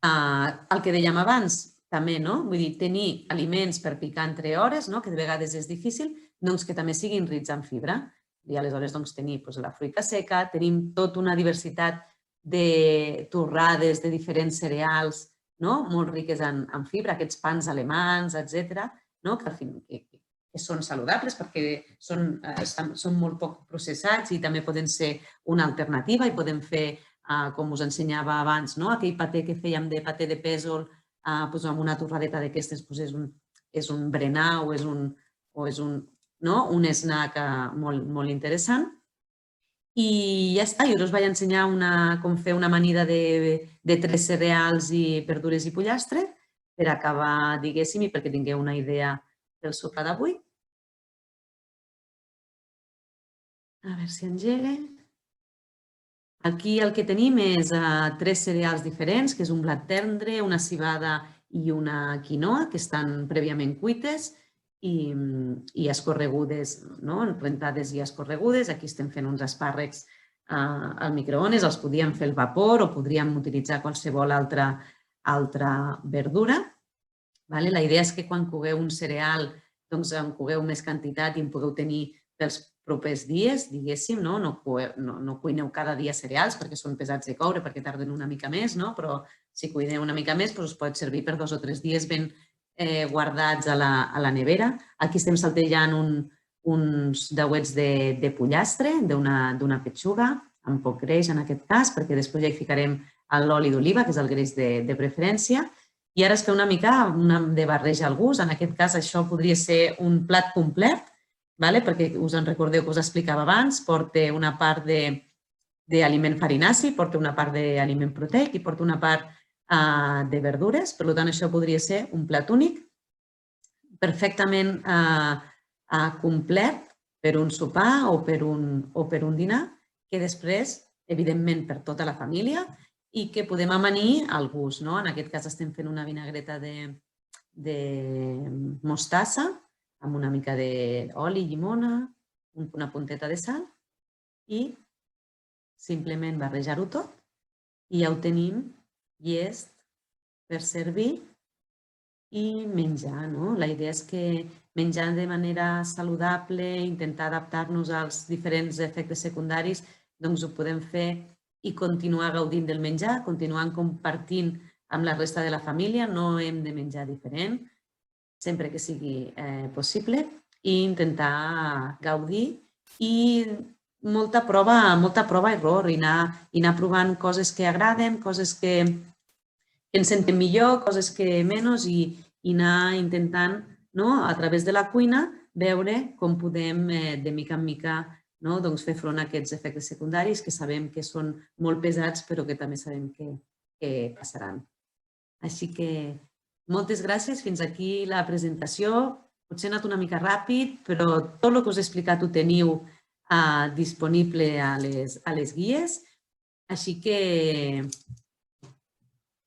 El que dèiem abans, també, vull dir, tenir aliments per picar entre hores, que de vegades és difícil, doncs que també siguin rics en fibra. I aleshores tenir la fruita seca, tenim tota una diversitat de torrades de diferents cereals molt riques en fibra, aquests pans alemans, etc., que són saludables perquè són molt poc processats i també poden ser una alternativa i podem fer, com us ensenyava abans, aquell paté que fèiem de paté de pèsol, amb una torradeta d'aquestes és un berenar o és un snack molt interessant. I ja està, jo us vaig ensenyar com fer una amanida de 3 cereals i verdures i pollastre per acabar, diguéssim, i perquè tingueu una idea del sopar d'avui. A veure si engega. Aquí el que tenim és 3 cereals diferents, que és un blat tendre, una civada i una quinoa, que estan prèviament cuites i escorregudes, rentades i escorregudes. Aquí estem fent uns espàrrecs al microones, els podríem fer al vapor o podríem utilitzar qualsevol altra verdura. La idea és que quan cogueu un cereal en cogueu més quantitat i en pugueu tenir pels propers dies, diguéssim, no cuineu cada dia cereals perquè són pesats de coure, perquè tarden una mica més, però si cuineu una mica més us pot servir per 2 o 3 dies ben guardats a la nevera. Aquí estem saltejant uns dauets de pollastre, d'una petxuga, amb poc greix en aquest cas, perquè després ja hi ficarem l'oli d'oliva, que és el greix de preferència. I ara es fa una mica de barreja al gust. En aquest cas això podria ser un plat complet, perquè us en recordeu que us explicava abans, porta una part d'aliment farinaci, porta una part d'aliment proteic i porta una part de verdures. Per tant, això podria ser un plat únic, perfectament complet per un sopar o per un dinar, que després, evidentment, per tota la família i que podem amanir al gust. En aquest cas estem fent una vinagreta de mostassa amb una mica d'oli, llimona, una punteta de sal i simplement barrejar-ho tot i ja ho tenim llest per servir i menjar. La idea és que menjar de manera saludable, intentar adaptar-nos als diferents efectes secundaris, doncs ho podem fer i continuar gaudint del menjar, continuant compartint amb la resta de la família. No hem de menjar diferent, sempre que sigui possible, i intentar gaudir i molta prova i error, i anar provant coses que agraden, coses que ens sentem millor, coses que menys, i anar intentant, a través de la cuina, veure com podem, de mica en mica, fer front a aquests efectes secundaris que sabem que són molt pesats, però que també sabem que passaran. Així que moltes gràcies. Fins aquí la presentació. Potser ha anat una mica ràpid, però tot el que us he explicat ho teniu disponible a les guies. Així que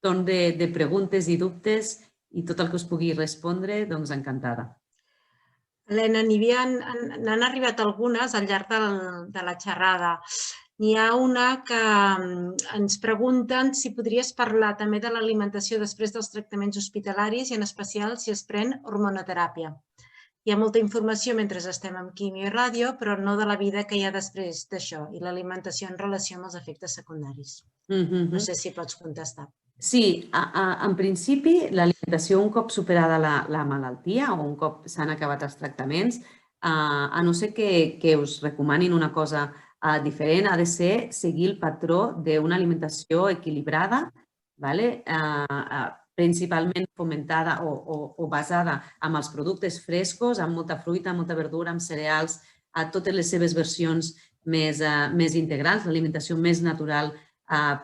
torn de preguntes i dubtes i tot el que us pugui respondre, doncs encantada. Helena, n'han arribat algunes al llarg de la xerrada. N'hi ha una que ens pregunten si podries parlar també de l'alimentació després dels tractaments hospitalaris i en especial si es pren hormonoteràpia. Hi ha molta informació mentre estem amb quimio i ràdio, però no de la vida que hi ha després d'això i l'alimentació en relació amb els efectes secundaris. No sé si pots contestar. Sí, en principi l'alimentació un cop superada la malaltia o un cop s'han acabat els tractaments, a no ser que us recomanin una cosa diferent, ha de ser seguir el patró d'una alimentació equilibrada, principalment fomentada o basada en els productes frescos, amb molta fruita, molta verdura, amb cereals, a totes les seves versions més integrals, l'alimentació més natural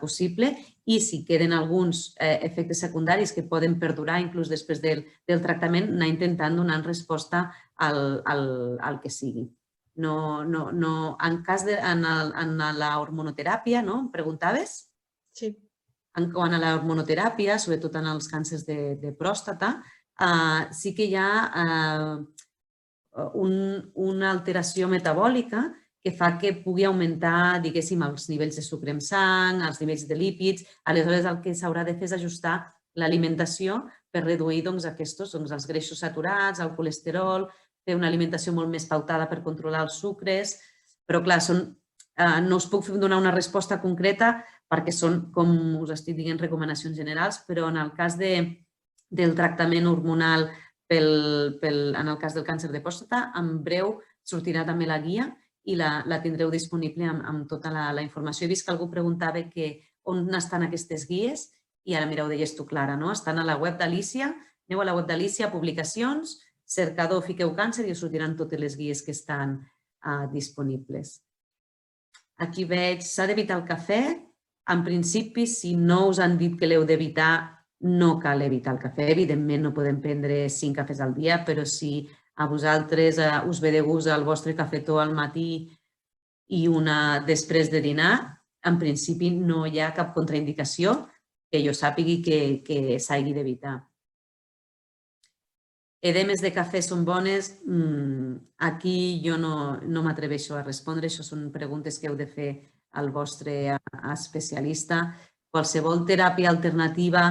possible, i si queden alguns efectes secundaris que poden perdurar inclús després del tractament, anar intentant donar resposta al que sigui. En cas de la hormonoteràpia, no? Em preguntaves? Sí. Quant a la hormonoteràpia, sobretot en els càncers de pròstata, sí que hi ha una alteració metabòlica que fa que pugui augmentar, diguéssim, els nivells de sucre en sang, els nivells de lípids. Aleshores, el que s'haurà de fer és ajustar l'alimentació per reduir els greixos saturats, el colesterol, fer una alimentació molt més pautada per controlar els sucres. Però, clar, no us puc donar una resposta concreta perquè són, com us estic dient, recomanacions generals, però en el cas del tractament hormonal en el cas del càncer de pròstata, en breu sortirà també la guia i la tindreu disponible amb tota la informació. He vist que algú preguntava on estan aquestes guies i ara, mira, ho deies tu, Clara, no? Estan a la web d'Alícia, aneu a la web d'Alícia, publicacions, cercador, fiqueu càncer i us sortiran totes les guies que estan disponibles. Aquí veig, s'ha d'evitar el cafè. En principi, si no us han dit que l'heu d'evitar, no cal evitar el cafè. Evidentment, no podem prendre 5 cafès al dia, però si a vosaltres us ve de gust el vostre cafetó al matí i una després de dinar, en principi no hi ha cap contraindicació que jo sàpigui que s'hagi d'evitar. Edemes de cafè són bones? Aquí jo no m'atreveixo a respondre. Això són preguntes que heu de fer al vostre especialista. Qualsevol teràpia alternativa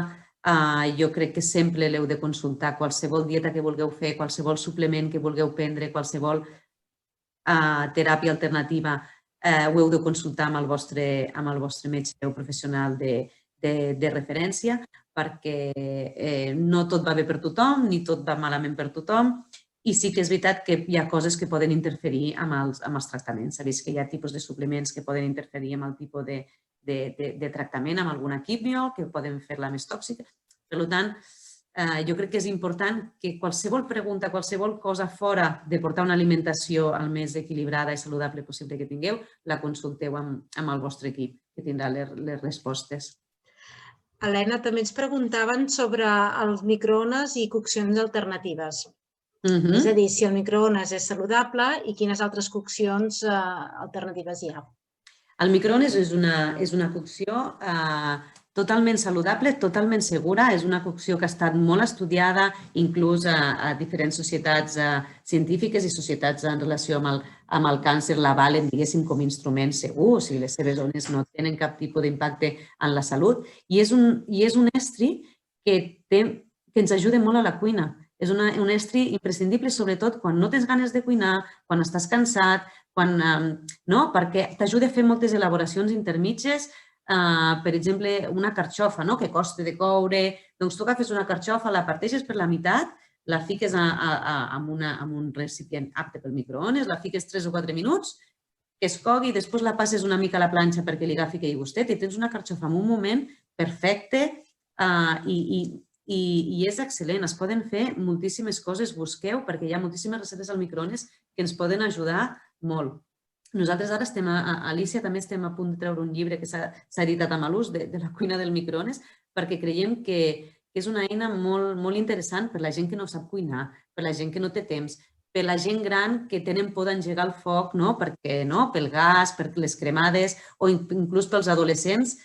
jo crec que sempre l'heu de consultar. Qualsevol dieta que vulgueu fer, qualsevol suplement que vulgueu prendre, qualsevol teràpia alternativa ho heu de consultar amb el vostre metge o professional de referència, perquè no tot va bé per tothom, ni tot va malament per tothom, i sí que és veritat que hi ha coses que poden interferir amb els tractaments. S'ha vist que hi ha tipus de suplements que poden interferir amb el tipus de tractament, amb alguna quimio, que poden fer-la més tòxica. Per tant, jo crec que és important que qualsevol pregunta, qualsevol cosa fora de portar una alimentació el més equilibrada i saludable possible que tingueu, la consulteu amb el vostre equip, que tindrà les respostes. Helena, també ens preguntaven sobre els microones i coccions alternatives. És a dir, si el microones és saludable i quines altres coccions alternatives hi ha. El microones és una cocció totalment saludable, totalment segura. És una cocció que ha estat molt estudiada, inclús a diferents societats científiques i societats en relació amb el càncer l'avalen, diguéssim, com a instrument segur, si les seves ones no tenen cap tipus d'impacte en la salut. I és un estri que ens ajuda molt a la cuina. És un estri imprescindible, sobretot quan no tens ganes de cuinar, quan estàs cansat, perquè t'ajuda a fer moltes elaboracions intermitges. Per exemple, una carxofa, que costa de coure. Doncs tu agafes una carxofa, la parteixes per la meitat, la fiques en un recipient apte pel microones, la fiques 3 o 4 minuts, que es cogui, després la passes una mica a la planxa perquè li agafi aquell gustet i tens una carxofa en un moment perfecte i és excel·lent. Es poden fer moltíssimes coses, busqueu, perquè hi ha moltíssimes receptes al microones que ens poden ajudar molt. Nosaltres ara a Alícia també estem a punt de treure un llibre que s'ha editat amb l'ús de la cuina del microones perquè creiem que és una eina molt interessant per la gent que no sap cuinar, per la gent que no té temps, per la gent gran que tenen por d'engegar el foc pel gas, per les cremades o inclús pels adolescents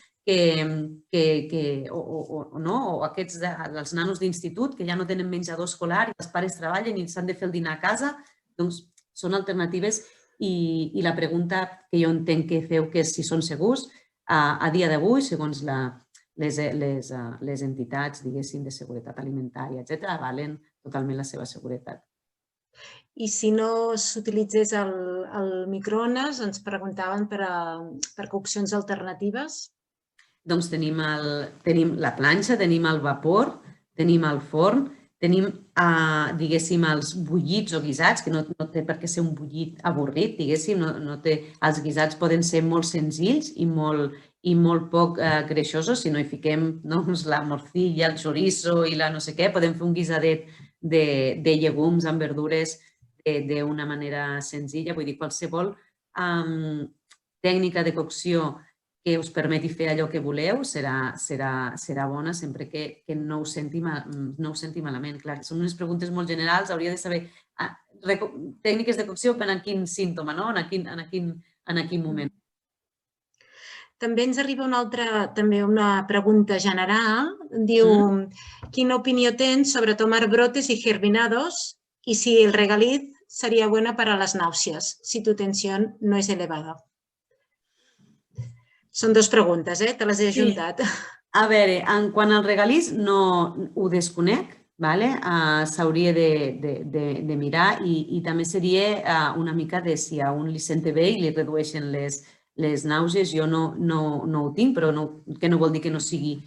o aquests dels nanos d'institut que ja no tenen menjador escolar i els pares treballen i s'han de fer el dinar a casa, doncs són alternatives i la pregunta que jo entenc que feu, que és si són segurs, a dia d'avui, segons les entitats, diguéssim, de seguretat alimentària, etc., avalen totalment la seva seguretat. I si no s'utilitzés el microones, ens preguntaven per coccions alternatives? Doncs tenim la planxa, tenim el vapor, tenim el forn, tenim, diguéssim, els bullits o guisats, que no té per què ser un bullit avorrit, diguéssim, els guisats poden ser molt senzills i molt poc greixosos. Si no hi fiquem la morcilla, el chorizo i la no sé què, podem fer un guisadet de llegums amb verdures d'una manera senzilla. Vull dir, qualsevol tècnica de cocció que us permeti fer allò que voleu serà bona sempre que no us senti malament. Clar, són unes preguntes molt generals, hauria de saber tècniques de cocció per a quin símptoma, en quin moment. També ens arriba una pregunta general. Diu, quina opinió tens sobre tomar brotes y germinados y si el regaliz sería bueno para las náuseas, si tu tensión no es elevada? Són dues preguntes, te les he ajuntat. A veure, quant al regaliz no ho desconec, s'hauria de mirar i també seria una mica de si a un li sente bé i li redueixen les nàusees. Jo no ho tinc, però que no vol dir que no sigui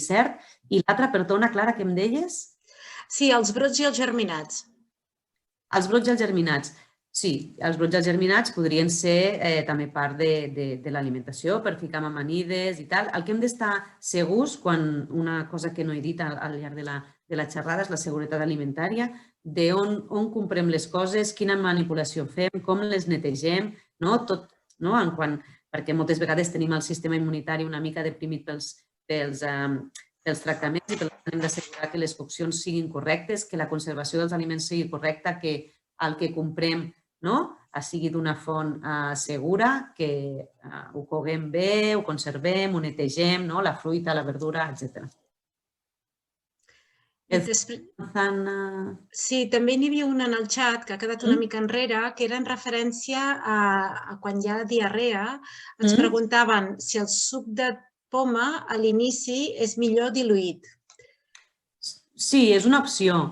cert. I l'altra, perdona, Clara, què em deies? Sí, els brots i els germinats. Els brots i els germinats. Sí, els brots i els germinats podrien ser també part de l'alimentació per ficar amb amanides i tal. El que hem d'estar segurs, una cosa que no he dit al llarg de la xerrada, és la seguretat alimentària, d'on comprem les coses, quina manipulació fem, com les netegem, perquè moltes vegades tenim el sistema immunitari una mica deprimit pels tractaments i per tant hem d'assegurar que les coccions siguin correctes, que la conservació dels aliments sigui correcta, que el que comprem sigui d'una font segura, que ho coguem bé, ho conservem, ho netegem, la fruita, la verdura, etc. Sí, també n'hi havia una en el xat que ha quedat una mica enrere, que era en referència a quan hi ha diarrea. Ens preguntaven si el suc de poma a l'inici és millor diluït. Sí, és una opció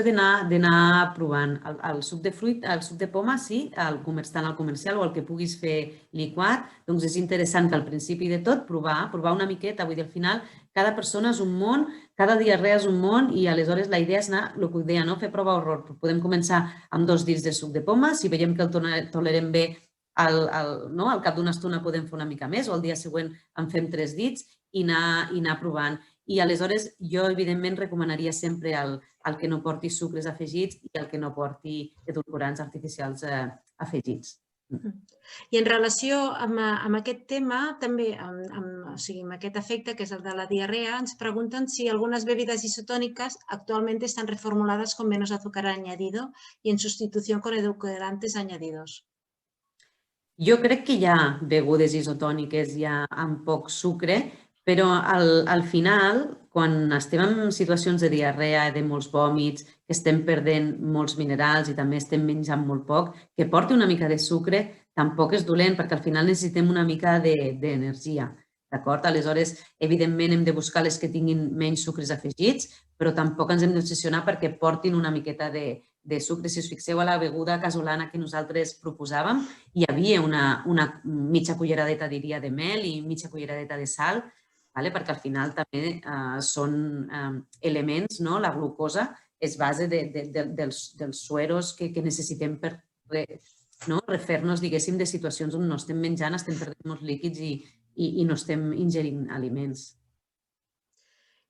d'anar provant. El suc de fruit, el suc de poma, sí, tant al comercial o el que puguis fer liquat, doncs és interessant que al principi de tot provar una miqueta. Vull dir, al final, cada persona és un món, cada diarrea és un món i aleshores la idea és anar, el que deia, fer prova-error. Podem començar amb 2 dits de suc de poma, si veiem que el tolerem bé, al cap d'una estona podem fer una mica més o al dia següent en fem 3 dits i anar provant. I aleshores jo, evidentment, recomanaria sempre el que no porti sucres afegits i el que no porti edulcorants artificials afegits. I en relació amb aquest tema, també, amb aquest efecte, que és el de la diarrea, ens pregunten si algunes bebidas isotòniques actualment estan reformulades con menos azúcar añadido y en sustitución con edulcorantes añadidos. Jo crec que hi ha begudes isotòniques ja amb poc sucre, però al final, quan estem en situacions de diarrea, de molts vòmits, que estem perdent molts minerals i també estem menjant molt poc, que porti una mica de sucre tampoc és dolent perquè al final necessitem una mica d'energia. D'acord? Aleshores, evidentment, hem de buscar les que tinguin menys sucres afegits, però tampoc ens hem d'obsessionar perquè portin una miqueta de sucre. Si us fixeu a la beguda casolana que nosaltres proposàvem, hi havia una mitja culleradeta, diria, de mel i mitja culleradeta de sal, perquè al final també són elements, la glucosa és base dels sueros que necessitem per refer-nos, diguéssim, de situacions on no estem menjant, estem perdent molts líquids i no estem ingerint aliments.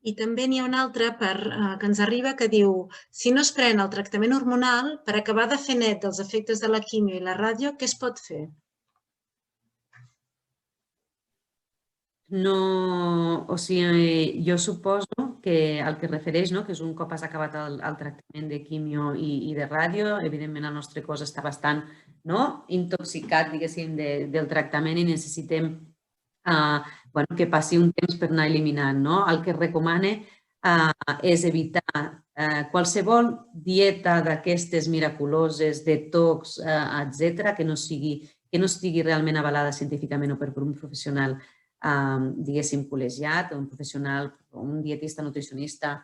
I també n'hi ha un altre que ens arriba que diu si no es pren el tractament hormonal, per acabar de fer net dels efectes de la quimio i la ràdio, què es pot fer? No, o sigui, jo suposo que el que refereix, que és un cop has acabat el tractament de quimio i de ràdio, evidentment el nostre cos està bastant intoxicat, diguéssim, del tractament i necessitem que passi un temps per anar eliminant. El que recomana és evitar qualsevol dieta d'aquestes miraculoses, detox, etc., que no estigui realment avalada científicament o per un professional, diguéssim, col·legiat, un professional, un dietista, nutricionista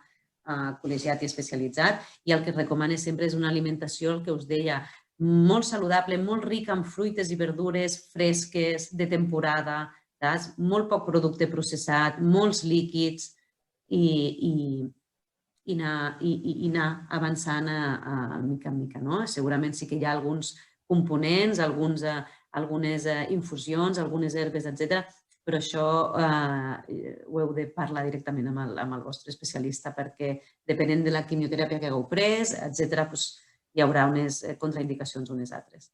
col·legiat i especialitzat. I el que es recomana sempre és una alimentació, el que us deia, molt saludable, molt rica en fruites i verdures fresques, de temporada, molt poc producte processat, molts líquids i anar avançant mica en mica. Segurament sí que hi ha alguns components, algunes infusions, algunes herbes, etc., però això ho heu de parlar directament amb el vostre especialista perquè depenent de la quimioteràpia que hagueu pres, etc., hi haurà unes contraindicacions unes altres.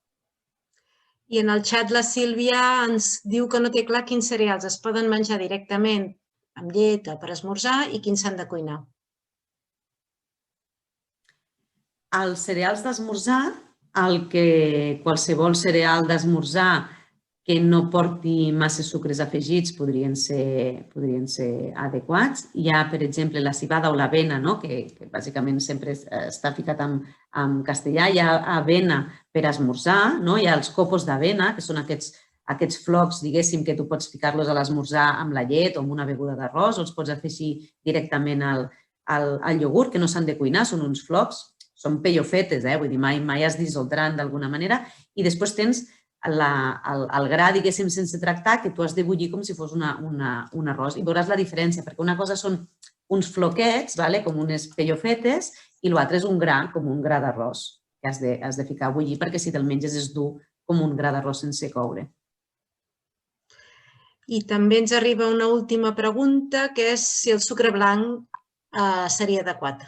I en el xat la Sílvia ens diu que no té clar quins cereals es poden menjar directament amb llet o per esmorzar i quins s'han de cuinar. Els cereals d'esmorzar, qualsevol cereal d'esmorzar que no porti massa sucres afegits podrien ser adequats. Hi ha, per exemple, la civada o l'avena, que bàsicament sempre està ficat en castellà. Hi ha avena per esmorzar, hi ha els copos d'avena, que són aquests flocs, diguéssim, que tu pots ficar-los a l'esmorzar amb la llet o amb una beguda d'arròs, o els pots afegir directament al iogurt, que no s'han de cuinar, són uns flocs, són pellofetes, vull dir, mai es dissoldran d'alguna manera. I després tens el gra, diguéssim, sense tractar, que tu has de bullir com si fos un arròs. I veuràs la diferència, perquè una cosa són uns floquets, com unes pellofetes, i l'altre és un gra, com un gra d'arròs, que has de ficar a bullir perquè si te'l menges és dur com un gra d'arròs sense coure. I també ens arriba una última pregunta, que és si el sucre blanc seria adequat.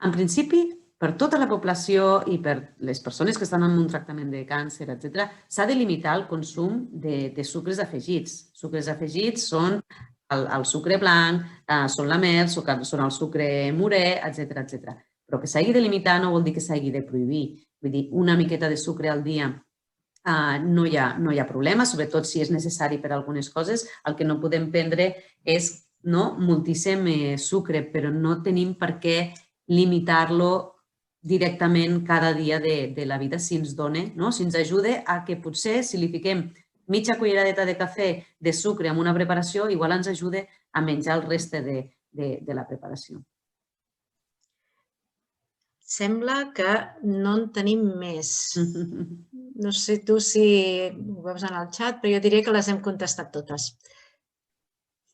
En principi, per tota la població i per les persones que estan en un tractament de càncer, etc., s'ha de limitar el consum de sucres afegits. Sucres afegits són el sucre blanc, són la mel, són el sucre morè, etc. Però que s'hagi de limitar no vol dir que s'hagi de prohibir. Vull dir, una miqueta de sucre al dia no hi ha problema, sobretot si és necessari per a algunes coses. El que no podem prendre és moltíssim sucre, però no tenim per què limitar-lo directament cada dia de la vida si ens dona, si ens ajuda a que potser si li fiquem mitja culleradeta de cafè de sucre en una preparació, igual ens ajuda a menjar el reste de la preparació. Sembla que no en tenim més. No sé tu si ho veus en el xat, però jo diria que les hem contestat totes.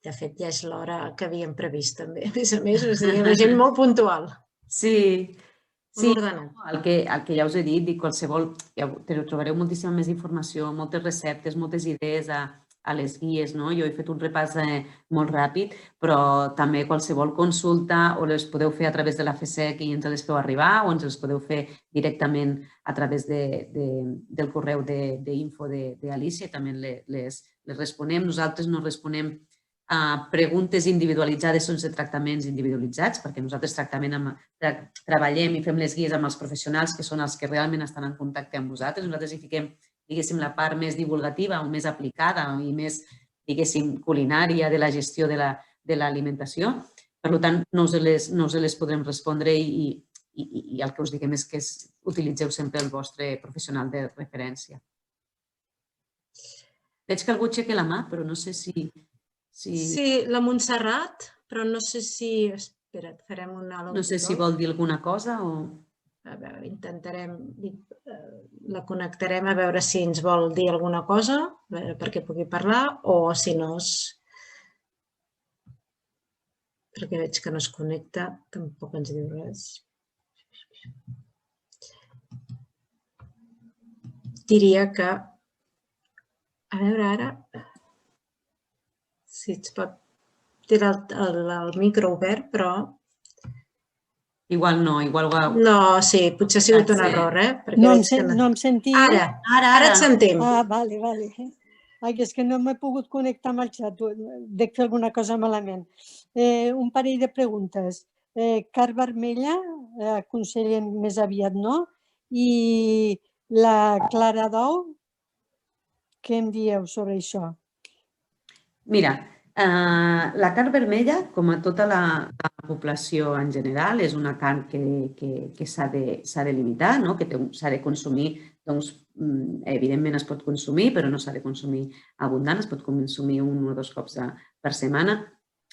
De fet, ja és l'hora que havíem previst, també. A més, la gent molt puntual. Sí, ordenat. El que ja us he dit, qualsevol, trobareu moltíssima més informació, moltes receptes, moltes idees a les guies. Jo he fet un repàs molt ràpid, però també qualsevol consulta o les podeu fer a través de la FESEC i ens les feu arribar o ens les podeu fer directament a través del correu d'info d'Alícia, també les responem. Nosaltres no responem a preguntes individualitzades sense tractaments individualitzats, perquè nosaltres treballem i fem les guies amb els professionals que són els que realment estan en contacte amb vosaltres. Nosaltres hi fiquem, diguéssim, la part més divulgativa o més aplicada i més, diguéssim, culinària de la gestió de l'alimentació. Per tant, no us les podrem respondre i el que us diguem és que utilitzeu sempre el vostre professional de referència. Veig que algú aixeca la mà, però no sé si... Sí, la Montserrat, però no sé si... Espera't, farem una... No sé si vol dir alguna cosa o... A veure, intentarem... La connectarem a veure si ens vol dir alguna cosa, perquè pugui parlar, o si no és... Perquè veig que no es connecta, tampoc ens diu res. Diria que... A veure, ara... Si ets pot... Té el micro obert, però... Igual no, igual... No, sí, potser ha sigut un error, No em sentia. Ara et sentim. Ah, vale. És que no m'he pogut connectar amb el xat. Dec fer alguna cosa malament. Un parell de preguntes. Carn vermella, aconsellen més aviat, no? I la clara d'ou, què em dieu sobre això? Mira, La carn vermella, com a tota la població en general, és una carn que s'ha de limitar, que s'ha de consumir. Evidentment es pot consumir, però no s'ha de consumir abundant, es pot consumir 1 o 2 cops per setmana.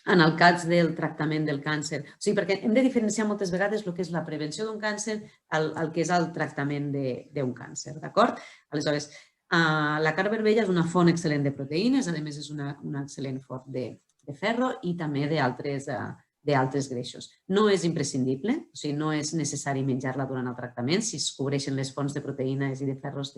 En el cas del tractament del càncer, o sigui, perquè hem de diferenciar moltes vegades el que és la prevenció d'un càncer el que és el tractament d'un càncer, d'acord? Aleshores, la carn vermella és una font excel·lent de proteïnes, a més és una excel·lent font de ferro i també d'altres greixos. No és imprescindible, o sigui, no és necessari menjar-la durant el tractament si es cobreixen les fonts de proteïnes i de ferros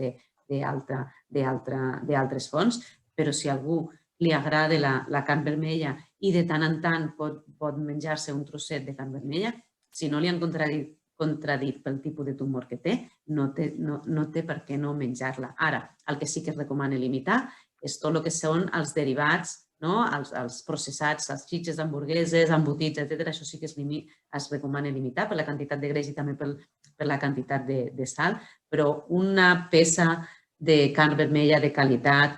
d'altres fonts, però si a algú li agrada la carn vermella i de tant en tant pot menjar-se un trosset de carn vermella, si no li han contradit pel tipus de tumor que té, no té per què no menjar-la. Ara, el que sí que es recomana limitar és tot el que són els derivats, els processats, salsitxes, hamburgueses, embotits, etc. Això sí que es recomana limitar per la quantitat de greix i també per la quantitat de sal, però una peça de carn vermella de qualitat,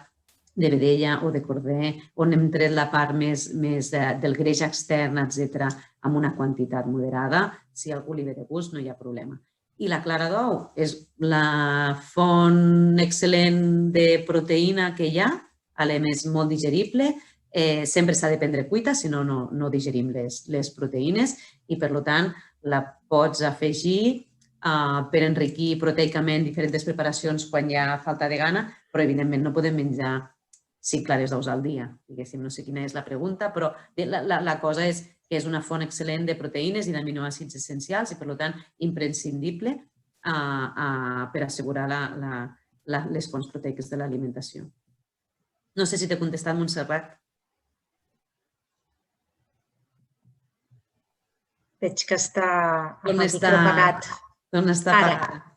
de vedella o de corder, on hem tret la part més del greix extern, etc., amb una quantitat moderada, si a algú li ve de gust no hi ha problema. I la clara d'ou és la font excel·lent de proteïna que hi ha, a més molt digerible, sempre s'ha de prendre cuita, si no, no digerim les proteïnes i, per tant, la pots afegir per enriquir proteicament diferents preparacions quan hi ha falta de gana, però, evidentment, no podem menjar 5 clares d'ous al dia. No sé quina és la pregunta, però la cosa és que és una font excel·lent de proteïnes i d'aminoàcids essencials i, per tant, imprescindible per assegurar les fonts proteiques de l'alimentació. No sé si t'he contestat, Montserrat. Veig que està amb el micro apagat. Torna a estar apagat.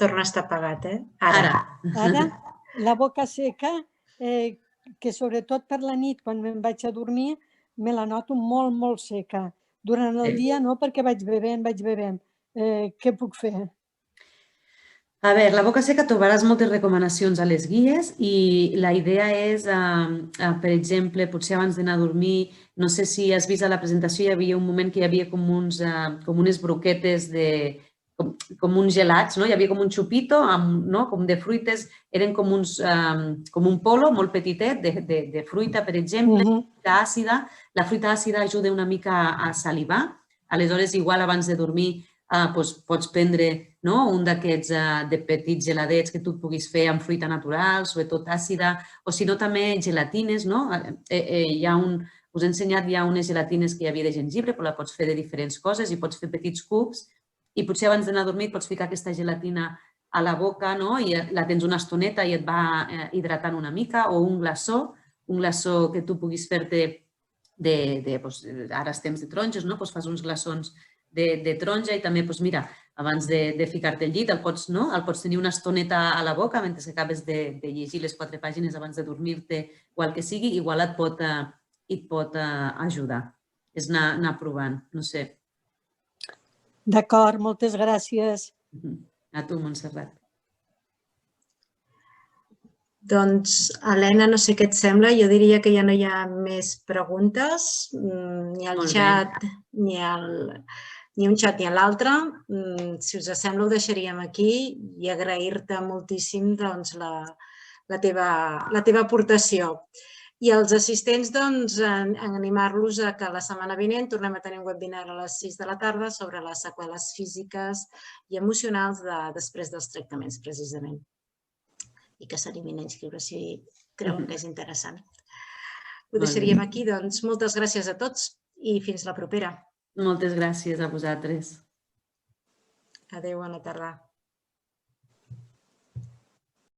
Torna a estar apagat, eh? Ara, la boca seca, que sobretot per la nit, quan me'n vaig a dormir, me la noto molt, molt seca. Durant el dia no, perquè vaig bevent. Què puc fer? A veure, la boca seca trobaràs moltes recomanacions a les guies i la idea és, per exemple, potser abans d'anar a dormir, no sé si has vist a la presentació, hi havia un moment que hi havia com unes broquetes com uns gelats, hi havia com un xupito, com de fruites, eren com un polo molt petitet de fruita, per exemple, fruita àcida. La fruita àcida ajuda una mica a salivar, aleshores, igual abans de dormir, pots prendre un d'aquests petits geladets que tu puguis fer amb fruita natural, sobretot àcida, o si no també gelatines. Us he ensenyat, hi ha unes gelatines que hi havia de gengibre, però la pots fer de diferents coses i pots fer petits cubs i potser abans d'anar a dormir pots ficar aquesta gelatina a la boca i la tens una estoneta i et va hidratant una mica, o un glaçó que tu puguis fer-te, ara és temps de taronges, fas uns glaçons de taronja i també, mira, abans de ficar-te al llit el pots tenir una estoneta a la boca mentre acabes de llegir les 4 pàgines abans de dormir-te o el que sigui, igual et pot ajudar. És anar provant, no sé. D'acord, moltes gràcies. A tu, Montserrat. Doncs, Helena, no sé què et sembla. Jo diria que ja no hi ha més preguntes, ni al xat, ni un xat ni a l'altre. Si us sembla, ho deixaríem aquí i agrair-te moltíssim la teva aportació. I els assistents, animar-los a que la setmana vinent tornem a tenir un webinar a les 6 de la tarda sobre les seqüeles físiques i emocionals després dels tractaments, precisament. I que s'animin a inscriure si creuen que és interessant. Ho deixaríem aquí, doncs moltes gràcies a tots i fins la propera. Moltes gràcies a vosaltres. Adéu, bona tarda.